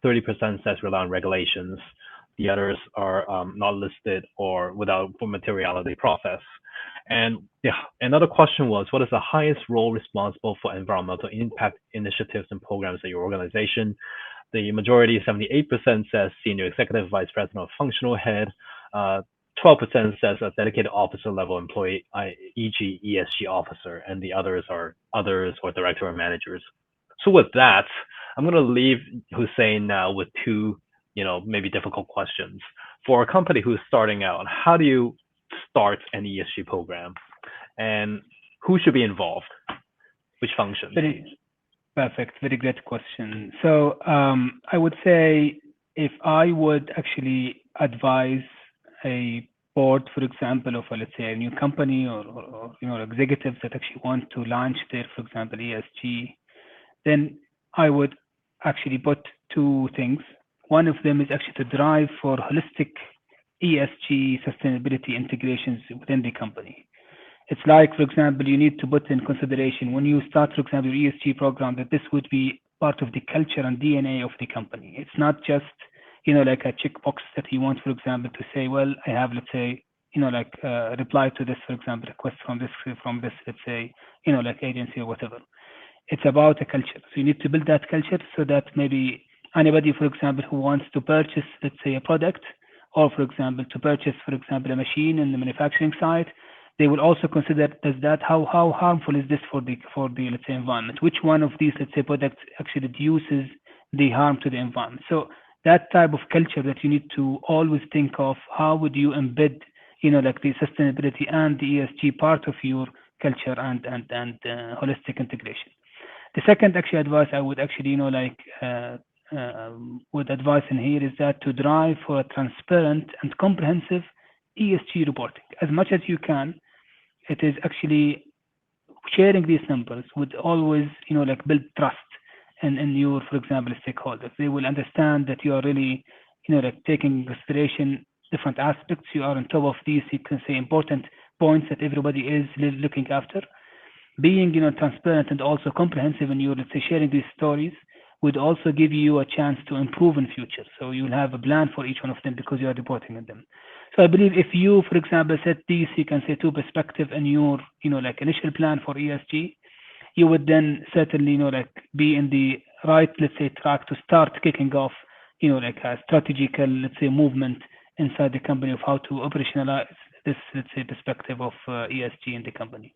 30% says rely on regulations. The others are not listed or without materiality process. And another question was, what is the highest role responsible for environmental impact initiatives and programs at your organization? The majority, 78%, says senior executive vice president or functional head. 12% says a dedicated officer level employee, e.g. ESG officer, and the others or director or managers. So with that, I'm going to leave Hussein now with two, maybe difficult questions. For a company who's starting out, how do you start an ESG program, and who should be involved? Which functions? Very perfect. Very great question. So I would say if I would actually advise a board, for example, of let's say a new company or executives that actually want to launch their, for example, ESG, then I would actually put two things. One of them is actually to drive for holistic ESG sustainability integrations within the company. It's like, for example, you need to put in consideration when you start, for example, your ESG program, that this would be part of the culture and DNA of the company. It's not just, you know, like a checkbox that you want, for example, to say, well, I have, let's say, you know, like reply to this, for example, request from this, let's say, you know, like agency or whatever. It's about a culture. So you need to build that culture so that maybe anybody, for example, who wants to purchase, let's say, a product, or for example, to purchase, for example, a machine in the manufacturing side, they will also consider how harmful is this for the let's say environment? Which one of these, let's say, products actually reduces the harm to the environment? So that type of culture that you need to always think of, how would you embed, you know, like the sustainability and the ESG part of your culture and holistic integration. The second actually advice I would actually, you know, like would advise in here is that to drive for a transparent and comprehensive ESG reporting as much as you can. It is actually sharing these numbers would always, you know, like build trust in your, for example, stakeholders. They will understand that you are really, you know, like taking consideration different aspects. You are on top of these, you can say, important points that everybody is looking after. Being, you know, transparent and also comprehensive in your, let's say, sharing these stories would also give you a chance to improve in future. So you'll have a plan for each one of them because you are reporting on them. So I believe if you, for example, set these, you can say, two perspective in your, you know, like initial plan for ESG, you would then certainly, you know, like be in the right, let's say, track to start kicking off, you know, like a strategical, let's say, movement inside the company of how to operationalize this, let's say, perspective of ESG in the company.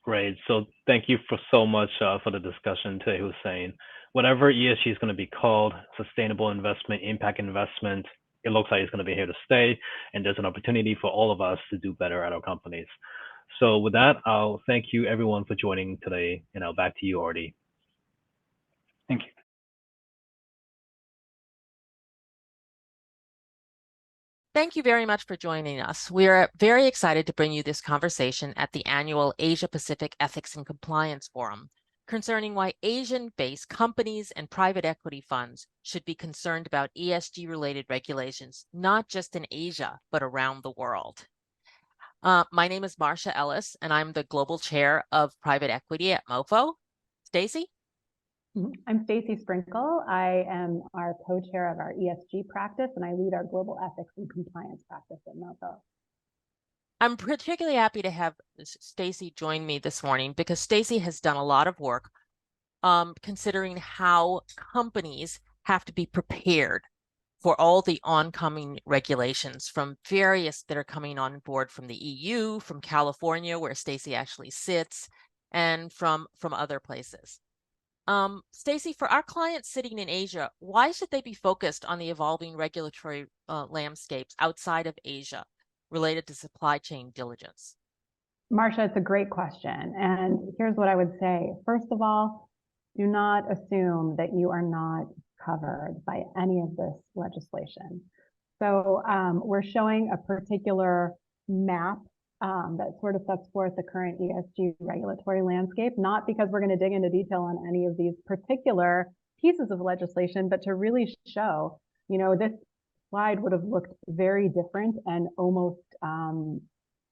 Great. So thank you for so much for the discussion today, Hussein. Whatever ESG is going to be called, sustainable investment, impact investment, it looks like it's going to be here to stay, and there's an opportunity for all of us to do better at our companies. So with that, I'll thank you everyone for joining today, and I'll back to you, Artie. Thank you. Thank you very much for joining us. We are very excited to bring you this conversation at the annual Asia Pacific Ethics and Compliance Forum concerning why Asian-based companies and private equity funds should be concerned about ESG-related regulations, not just in Asia, but around the world. My name is Marcia Ellis, and I'm the Global Chair of Private Equity at MoFo. Stacy? I'm Stacy Sprinkle. I am our co-chair of our ESG practice, and I lead our global ethics and compliance practice at MoFo. I'm particularly happy to have Stacy join me this morning because Stacy has done a lot of work considering how companies have to be prepared for all the oncoming regulations from various that are coming on board from the EU, from California, where Stacy actually sits, and from other places. Stacy, for our clients sitting in Asia, why should they be focused on the evolving regulatory landscapes outside of Asia related to supply chain diligence? Marcia, it's a great question. And here's what I would say. First of all, do not assume that you are not covered by any of this legislation. So we're showing a particular map that sort of sets forth the current ESG regulatory landscape, not because we're going to dig into detail on any of these particular pieces of legislation, but to really show, you know, this slide would have looked very different and almost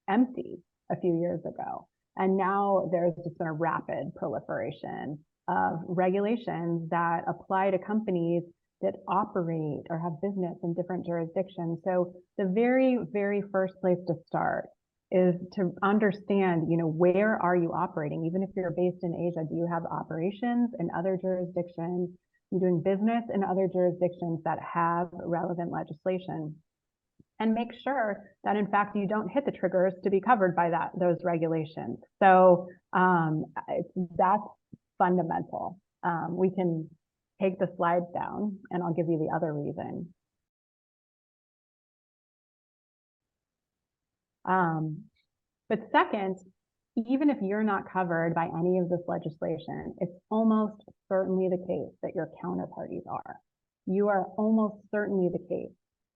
empty a few years ago. And now there's just been a rapid proliferation of regulations that apply to companies that operate or have business in different jurisdictions. So the very, very first place to start is to understand, you know, where are you operating? Even if you're based in Asia, do you have operations in other jurisdictions? You're doing business in other jurisdictions that have relevant legislation, and make sure that in fact you don't hit the triggers to be covered by those regulations. So that's fundamental. We can take the slides down and I'll give you the other reason. But second, even if you're not covered by any of this legislation, it's almost certainly the case that your counterparties are. You are almost certainly the case.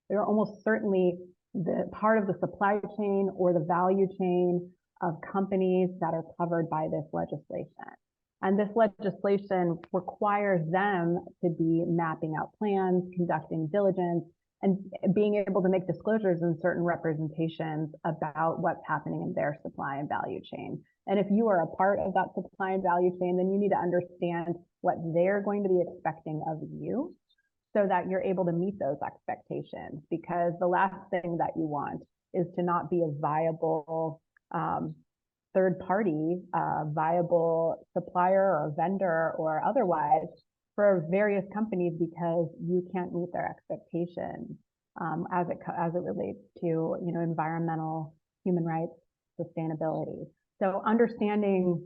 You're almost certainly the part of the supply chain or the value chain of companies that are covered by this legislation. And this legislation requires them to be mapping out plans, conducting diligence, and being able to make disclosures in certain representations about what's happening in their supply and value chain. And if you are a part of that supply and value chain, then you need to understand what they're going to be expecting of you so that you're able to meet those expectations. Because the last thing that you want is to not be a viable third party, viable supplier or vendor or otherwise for various companies because you can't meet their expectations as it relates to environmental, human rights, sustainability. So understanding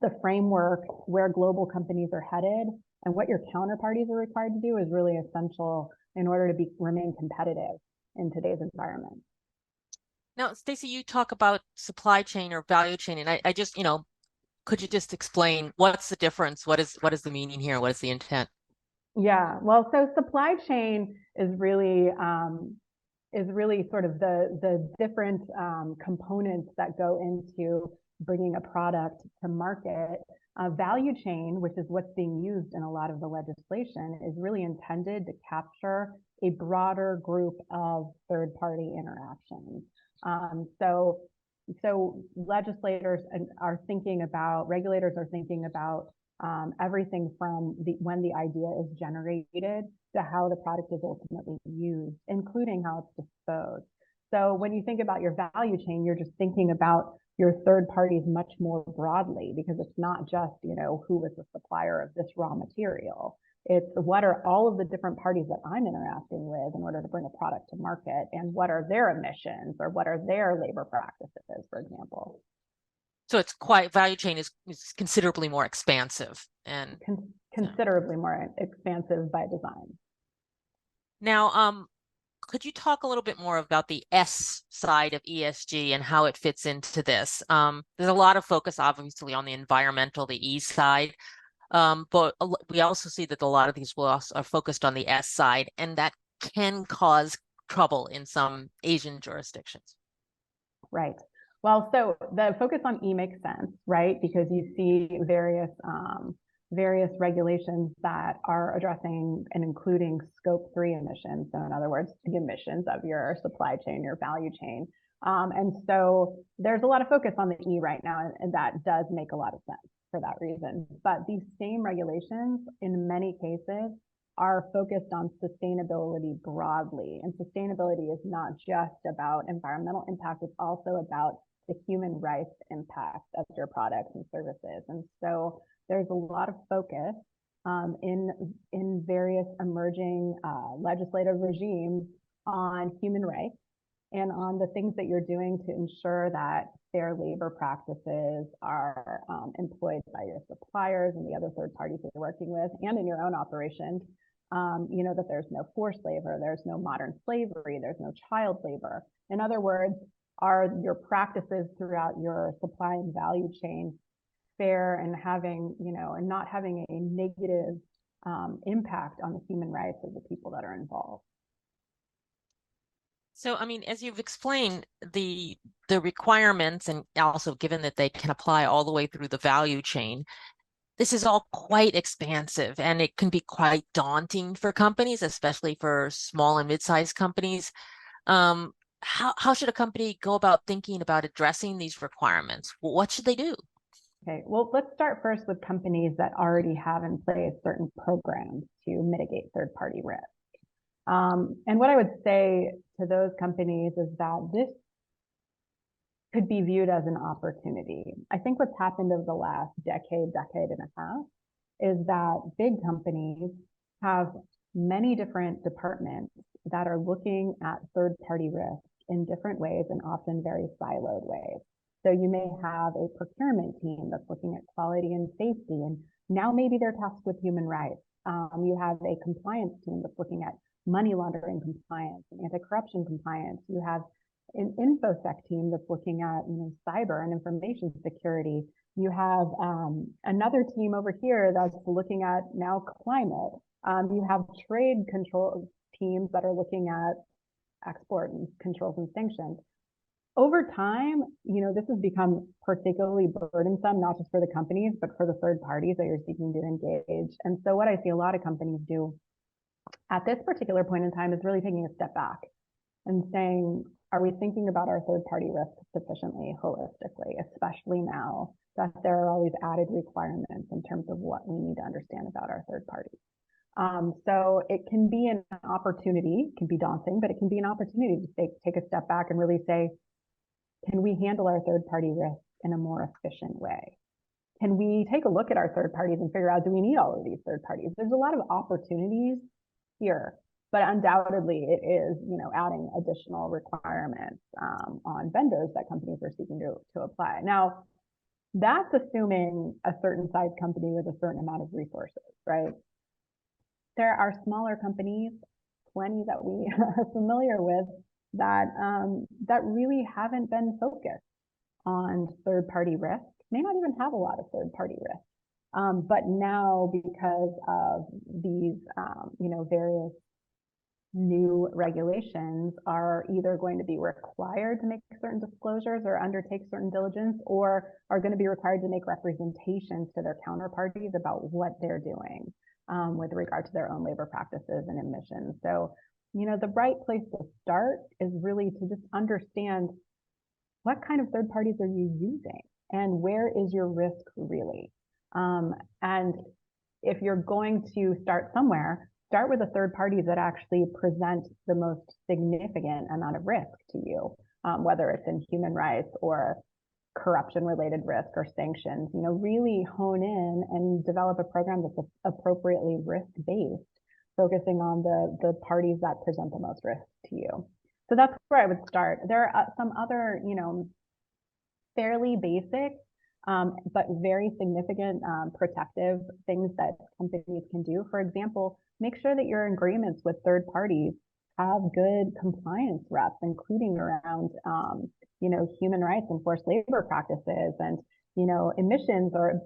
the framework where global companies are headed and what your counterparties are required to do is really essential in order to remain competitive in today's environment. Now, Stacey, you talk about supply chain or value chain, and I just, could you just explain what's the difference? What is the meaning here? What is the intent? Yeah, well, so supply chain is really sort of the different components that go into bringing a product to market. Value chain, which is what's being used in a lot of the legislation, is really intended to capture a broader group of third-party interactions. So legislators regulators are thinking about everything from when the idea is generated to how the product is ultimately used, including how it's disposed. So when you think about your value chain, you're just thinking about your third parties much more broadly, because it's not just, who was the supplier of this raw material. It's what are all of the different parties that I'm interacting with in order to bring a product to market, and what are their emissions or what are their labor practices, for example. So it's value chain is considerably more expansive and considerably more expansive by design. Now, could you talk a little bit more about the S side of ESG and how it fits into this? There's a lot of focus, obviously, on the environmental, the E side, but we also see that a lot of these are focused on the S side, and that can cause trouble in some Asian jurisdictions. Right. Well, so the focus on E makes sense, right? Because you see various regulations that are addressing and including scope 3 emissions. So in other words, the emissions of your supply chain, your value chain. And so there's a lot of focus on the E right now, and that does make a lot of sense for that reason. But these same regulations, in many cases, are focused on sustainability broadly. And sustainability is not just about environmental impact, it's also about the human rights impact of your products and services. And so there's a lot of focus in various emerging legislative regimes on human rights and on the things that you're doing to ensure that fair labor practices are employed by your suppliers and the other third parties that you're working with, and in your own operations. That there's no forced labor, there's no modern slavery, there's no child labor. In other words, are your practices throughout your supply and value chain fair and and not having a negative impact on the human rights of the people that are involved? So, I mean, as you've explained, the requirements, and also given that they can apply all the way through the value chain, this is all quite expansive, and it can be quite daunting for companies, especially for small and mid-sized companies. How should a company go about thinking about addressing these requirements? What should they do? Okay, well, let's start first with companies that already have in place certain programs to mitigate third-party risk. And what I would say to those companies is that this could be viewed as an opportunity. I think what's happened over the last decade and a half is that big companies have many different departments that are looking at third-party risk in different ways and often very siloed ways. So you may have a procurement team that's looking at quality and safety, and now maybe they're tasked with human rights. You have a compliance team that's looking at money laundering compliance and anti-corruption compliance. You have an InfoSec team that's looking at cyber and information security. You have another team over here that's looking at now climate. You have trade control teams that are looking at export and controls and sanctions. Over time, this has become particularly burdensome, not just for the companies, but for the third parties that you're seeking to engage. And so what I see a lot of companies do at this particular point in time is really taking a step back and saying, are we thinking about our third-party risks sufficiently holistically, especially now that there are always added requirements in terms of what we need to understand about our third parties? So it can be an opportunity, it can be daunting, but it can be an opportunity to take a step back and really say, can we handle our third-party risks in a more efficient way? Can we take a look at our third parties and figure out, do we need all of these third parties? There's a lot of opportunities here, but undoubtedly it is, adding additional requirements on vendors that companies are seeking to apply. Now, that's assuming a certain size company with a certain amount of resources, right? There are smaller companies, plenty that we are familiar with, that really haven't been focused on third-party risk, may not even have a lot of third-party risk. But now, because of these, various new regulations, are either going to be required to make certain disclosures or undertake certain diligence, or are going to be required to make representations to their counterparties about what they're doing with regard to their own labor practices and emissions. So, the right place to start is really to just understand what kind of third parties are you using and where is your risk really? And if you're going to start somewhere, start with the third parties that actually present the most significant amount of risk to you, whether it's in human rights or corruption-related risk or sanctions. Really hone in and develop a program that's appropriately risk-based, focusing on the parties that present the most risk to you. So that's where I would start. There are some other, fairly basic, but very significant protective things that companies can do. For example, make sure that your agreements with third parties have good compliance reps, including around, human rights and forced labor practices and, emissions, or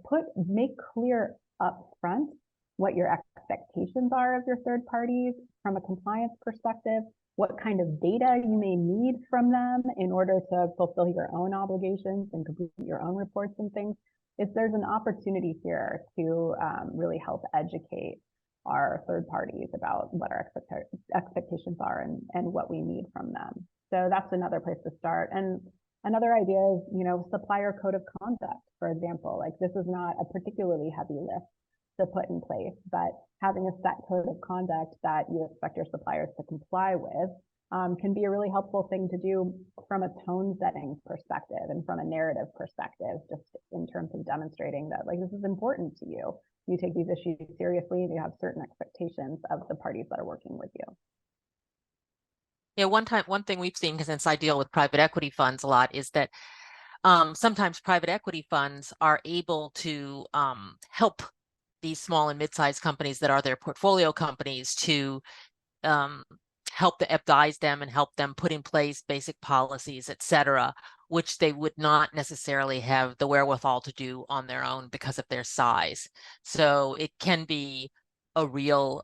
make clear up front what your expectations are of your third parties from a compliance perspective, what kind of data you may need from them in order to fulfill your own obligations and complete your own reports and things. There's an opportunity here to really help educate our third parties about what our expectations are and what we need from them. So that's another place to start. And another idea is, supplier code of conduct, for example. Like, this is not a particularly heavy lift to put in place, but having a set code of conduct that you expect your suppliers to comply with can be a really helpful thing to do from a tone setting perspective and from a narrative perspective, just in terms of demonstrating that, like, this is important to you. You take these issues seriously and you have certain expectations of the parties that are working with you. Yeah, one thing we've seen, because since I deal with private equity funds a lot, is that sometimes private equity funds are able to help these small and mid-sized companies that are their portfolio companies to help to advise them and help them put in place basic policies, et cetera, which they would not necessarily have the wherewithal to do on their own because of their size. So it can be a real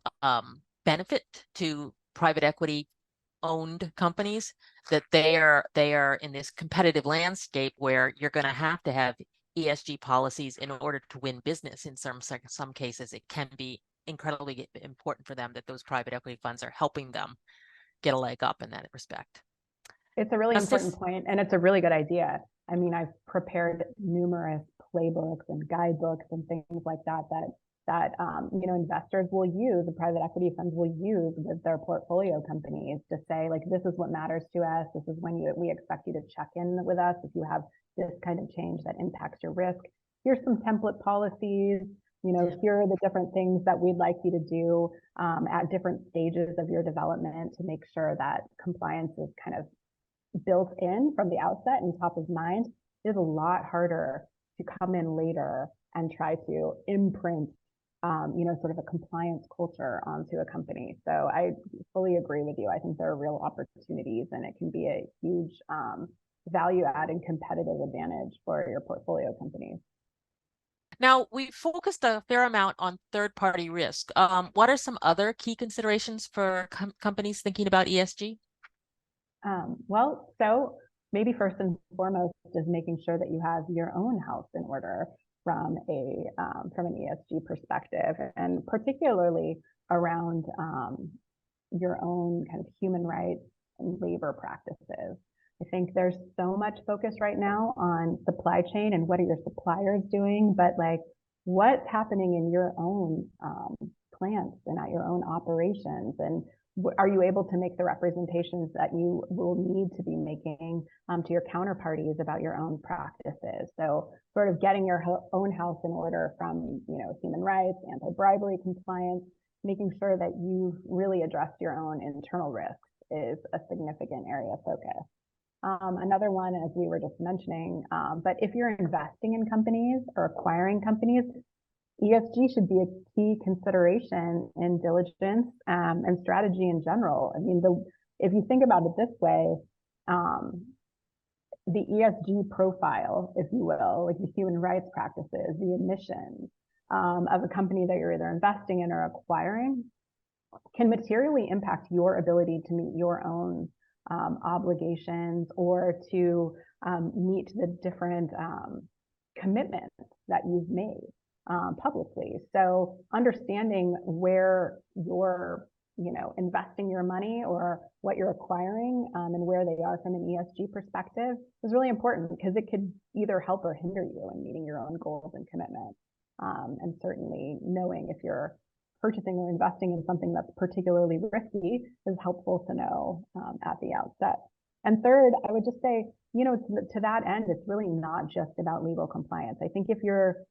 benefit to private equity owned companies that they are in this competitive landscape where you're going to have ESG policies in order to win business. In some cases, it can be incredibly important for them that those private equity funds are helping them get a leg up in that respect. It's a really important point, and it's a really good idea. I mean, I've prepared numerous playbooks and guidebooks and things like that investors will use, the private equity funds will use with their portfolio companies to say, like, this is what matters to us. This is when we expect you to check in with us if you have this kind of change that impacts your risk. Here's some template policies. Here are the different things that we'd like you to do at different stages of your development to make sure that compliance is kind of built in from the outset and top of mind. It's a lot harder to come in later and try to imprint sort of a compliance culture onto a company. So I fully agree with you. I think there are real opportunities, and it can be a huge value add and competitive advantage for your portfolio companies. Now, we focused a fair amount on third-party risk. What are some other key considerations for companies thinking about ESG? So maybe first and foremost is making sure that you have your own house in order from an ESG perspective, and particularly around your own kind of human rights and labor practices. I think there's so much focus right now on supply chain and what are your suppliers doing, but like what's happening in your own plants and at your own operations, and are you able to make the representations that you will need to be making to your counterparties about your own practices? So sort of getting your own house in order from, human rights, anti-bribery compliance, making sure that you've really addressed your own internal risks is a significant area of focus. Another one, as we were just mentioning, but if you're investing in companies or acquiring companies, ESG should be a key consideration in diligence and strategy in general. I mean, if you think about it this way, the ESG profile, if you will, like the human rights practices, the emissions of a company that you're either investing in or acquiring, can materially impact your ability to meet your own obligations or to meet the different commitments that you've made publicly. So understanding where you're, investing your money or what you're acquiring and where they are from an ESG perspective is really important, because it could either help or hinder you in meeting your own goals and commitments. And certainly knowing if you're purchasing or investing in something that's particularly risky is helpful to know at the outset. And third, I would just say, to that end, it's really not just about legal compliance. I think if you're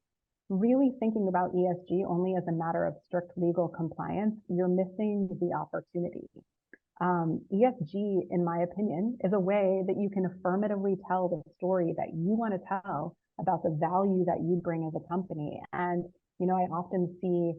really thinking about ESG only as a matter of strict legal compliance, you're missing the opportunity. ESG, in my opinion, is a way that you can affirmatively tell the story that you want to tell about the value that you bring as a company. And, I often see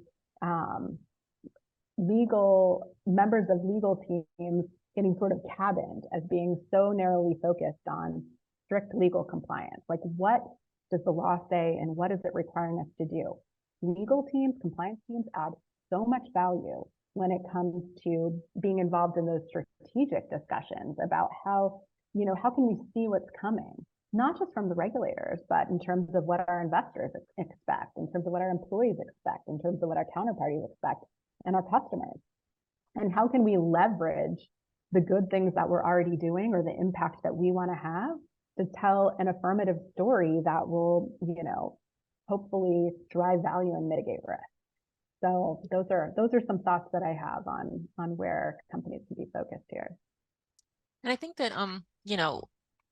members of legal teams getting sort of cabined as being so narrowly focused on strict legal compliance. Like, what does the law say and what is it requiring us to do? Legal teams, compliance teams add so much value when it comes to being involved in those strategic discussions about how can we see what's coming, not just from the regulators, but in terms of what our investors expect, in terms of what our employees expect, in terms of what our counterparties expect, and our customers. And how can we leverage the good things that we're already doing or the impact that we want to have to tell an affirmative story that will, hopefully drive value and mitigate risk. So those are some thoughts that I have on where companies can be focused here. And I think that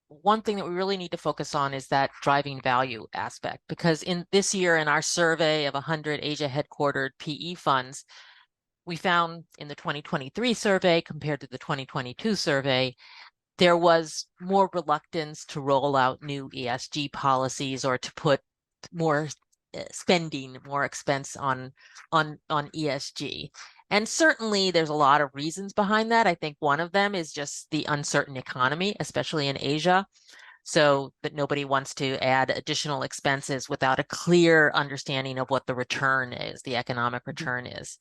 one thing that we really need to focus on is that driving value aspect, because in this year, in our survey of 100 Asia headquartered PE funds, we found in the 2023 survey compared to the 2022 survey, there was more reluctance to roll out new ESG policies or to put more spending, more expense on ESG. And certainly there's a lot of reasons behind that. I think one of them is just the uncertain economy, especially in Asia. So that nobody wants to add additional expenses without a clear understanding of what the return is, the economic return is.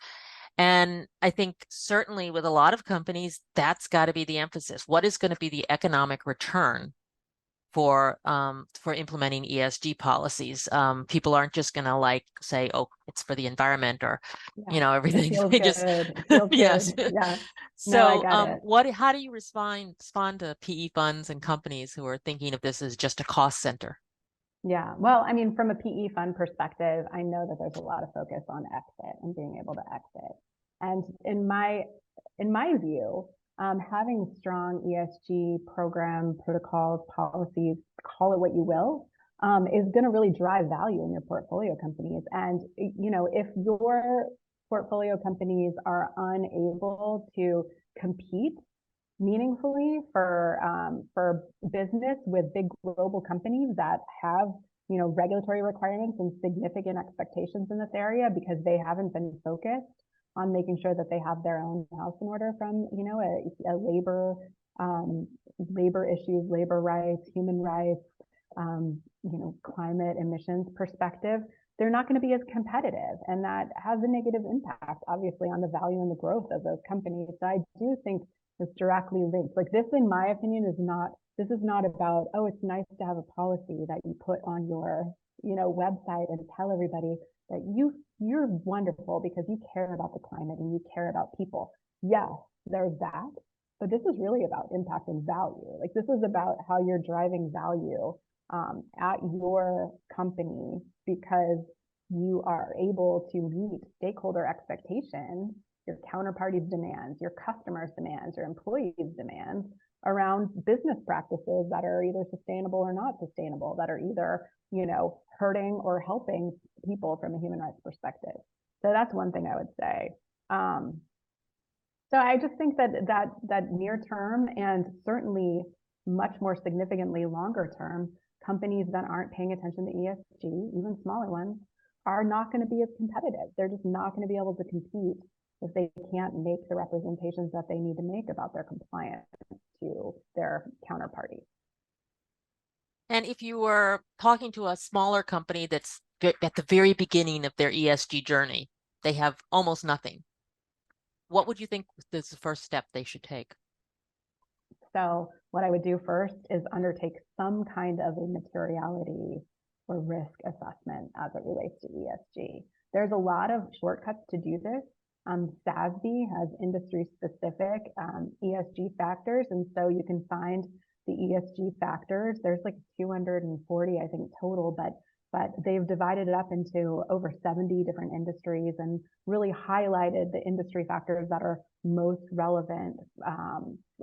And I think certainly with a lot of companies, that's got to be the emphasis. What is going to be the economic return for implementing ESG policies? People aren't just going to say, oh, it's for the environment or, everything. Yes. Yeah. So how do you respond to PE funds and companies who are thinking of this as just a cost center? Yeah, well, I mean, from a PE fund perspective, I know that there's a lot of focus on exit and being able to exit. And in my view, having strong ESG program protocols, policies, call it what you will, is going to really drive value in your portfolio companies. And if your portfolio companies are unable to compete meaningfully for business with big global companies that have regulatory requirements and significant expectations in this area, because they haven't been focused on making sure that they have their own house in order from a labor issues, labor rights, human rights, climate emissions perspective, they're not going to be as competitive, and that has a negative impact, obviously, on the value and the growth of those companies. So I do think it's directly linked. Like, this, in my opinion, is not about, oh, it's nice to have a policy that you put on your website and tell everybody that you're wonderful because you care about the climate and you care about people. Yes, there's that, but this is really about impact and value. Like this is about how you're driving value at your company because you are able to meet stakeholder expectations, your counterparties' demands, your customers' demands, your employees' demands around business practices that are either sustainable or not sustainable, that are either, you know, hurting or helping people from a human rights perspective. So that's one thing I would say. So I just think that near term and certainly much more significantly longer term, companies that aren't paying attention to ESG, even smaller ones, are not going to be as competitive. They're just not going to be able to compete if they can't make the representations that they need to make about their compliance to their counterparty. And if you were talking to a smaller company that's at the very beginning of their ESG journey, they have almost nothing, what would you think is the first step they should take? So what I would do first is undertake some kind of a materiality or risk assessment as it relates to ESG. There's a lot of shortcuts to do this. SASB has industry-specific ESG factors, and so you can find the ESG factors. There's like 240, I think, total, but they've divided it up into over 70 different industries and really highlighted the industry factors that are most relevant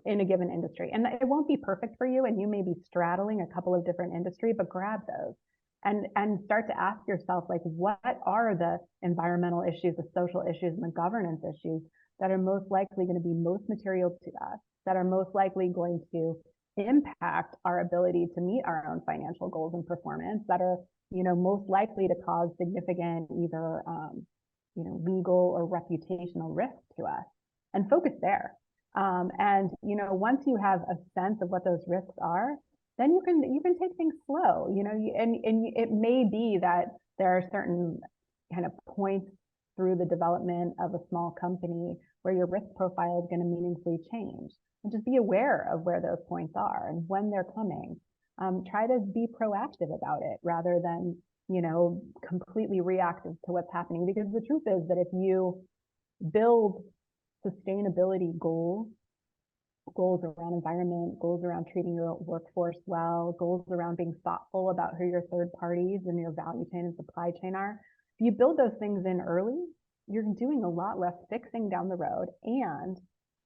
in a given industry. And it won't be perfect for you, and you may be straddling a couple of different industries, but grab those and start to ask yourself, like, what are the environmental issues, the social issues, and the governance issues that are most likely going to be most material to us, that are most likely going to impact our ability to meet our own financial goals and performance, that are, you know, most likely to cause significant either you know, legal or reputational risk to us, and focus there. And you know, once you have a sense of what those risks are, then you can take things slow. You know, and it may be that there are certain kind of points through the development of a small company where your risk profile is going to meaningfully change, and just be aware of where those points are and when they're coming. Try to be proactive about it rather than, you know, completely reactive to what's happening. Because the truth is that if you build sustainability goals around environment, goals around treating your workforce well, goals around being thoughtful about who your third parties and your value chain and supply chain are, if you build those things in early, you're doing a lot less fixing down the road, and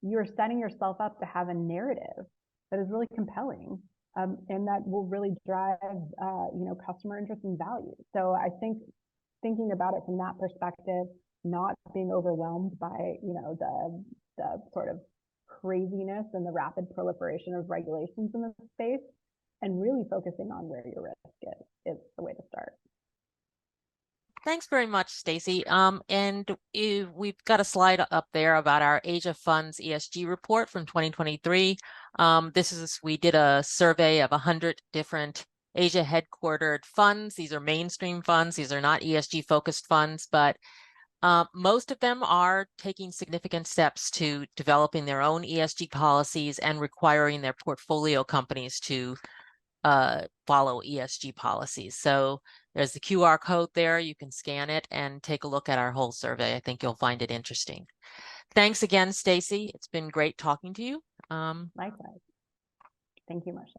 you're setting yourself up to have a narrative that is really compelling. And that will really drive, you know, customer interest and value. So I think thinking about it from that perspective, not being overwhelmed by, you know, the sort of craziness and the rapid proliferation of regulations in this space, and really focusing on where your risk is the way to start. Thanks very much, Stacy. And we've got a slide up there about our Asia Funds ESG report from 2023. We did a survey of 100 different Asia headquartered funds. These are mainstream funds. These are not ESG focused funds, but most of them are taking significant steps to developing their own ESG policies and requiring their portfolio companies to follow ESG policies. So there's the QR code there. You can scan it and take a look at our whole survey. I think you'll find it interesting. Thanks again, Stacy. It's been great talking to you. Likewise. Thank you, Marcia.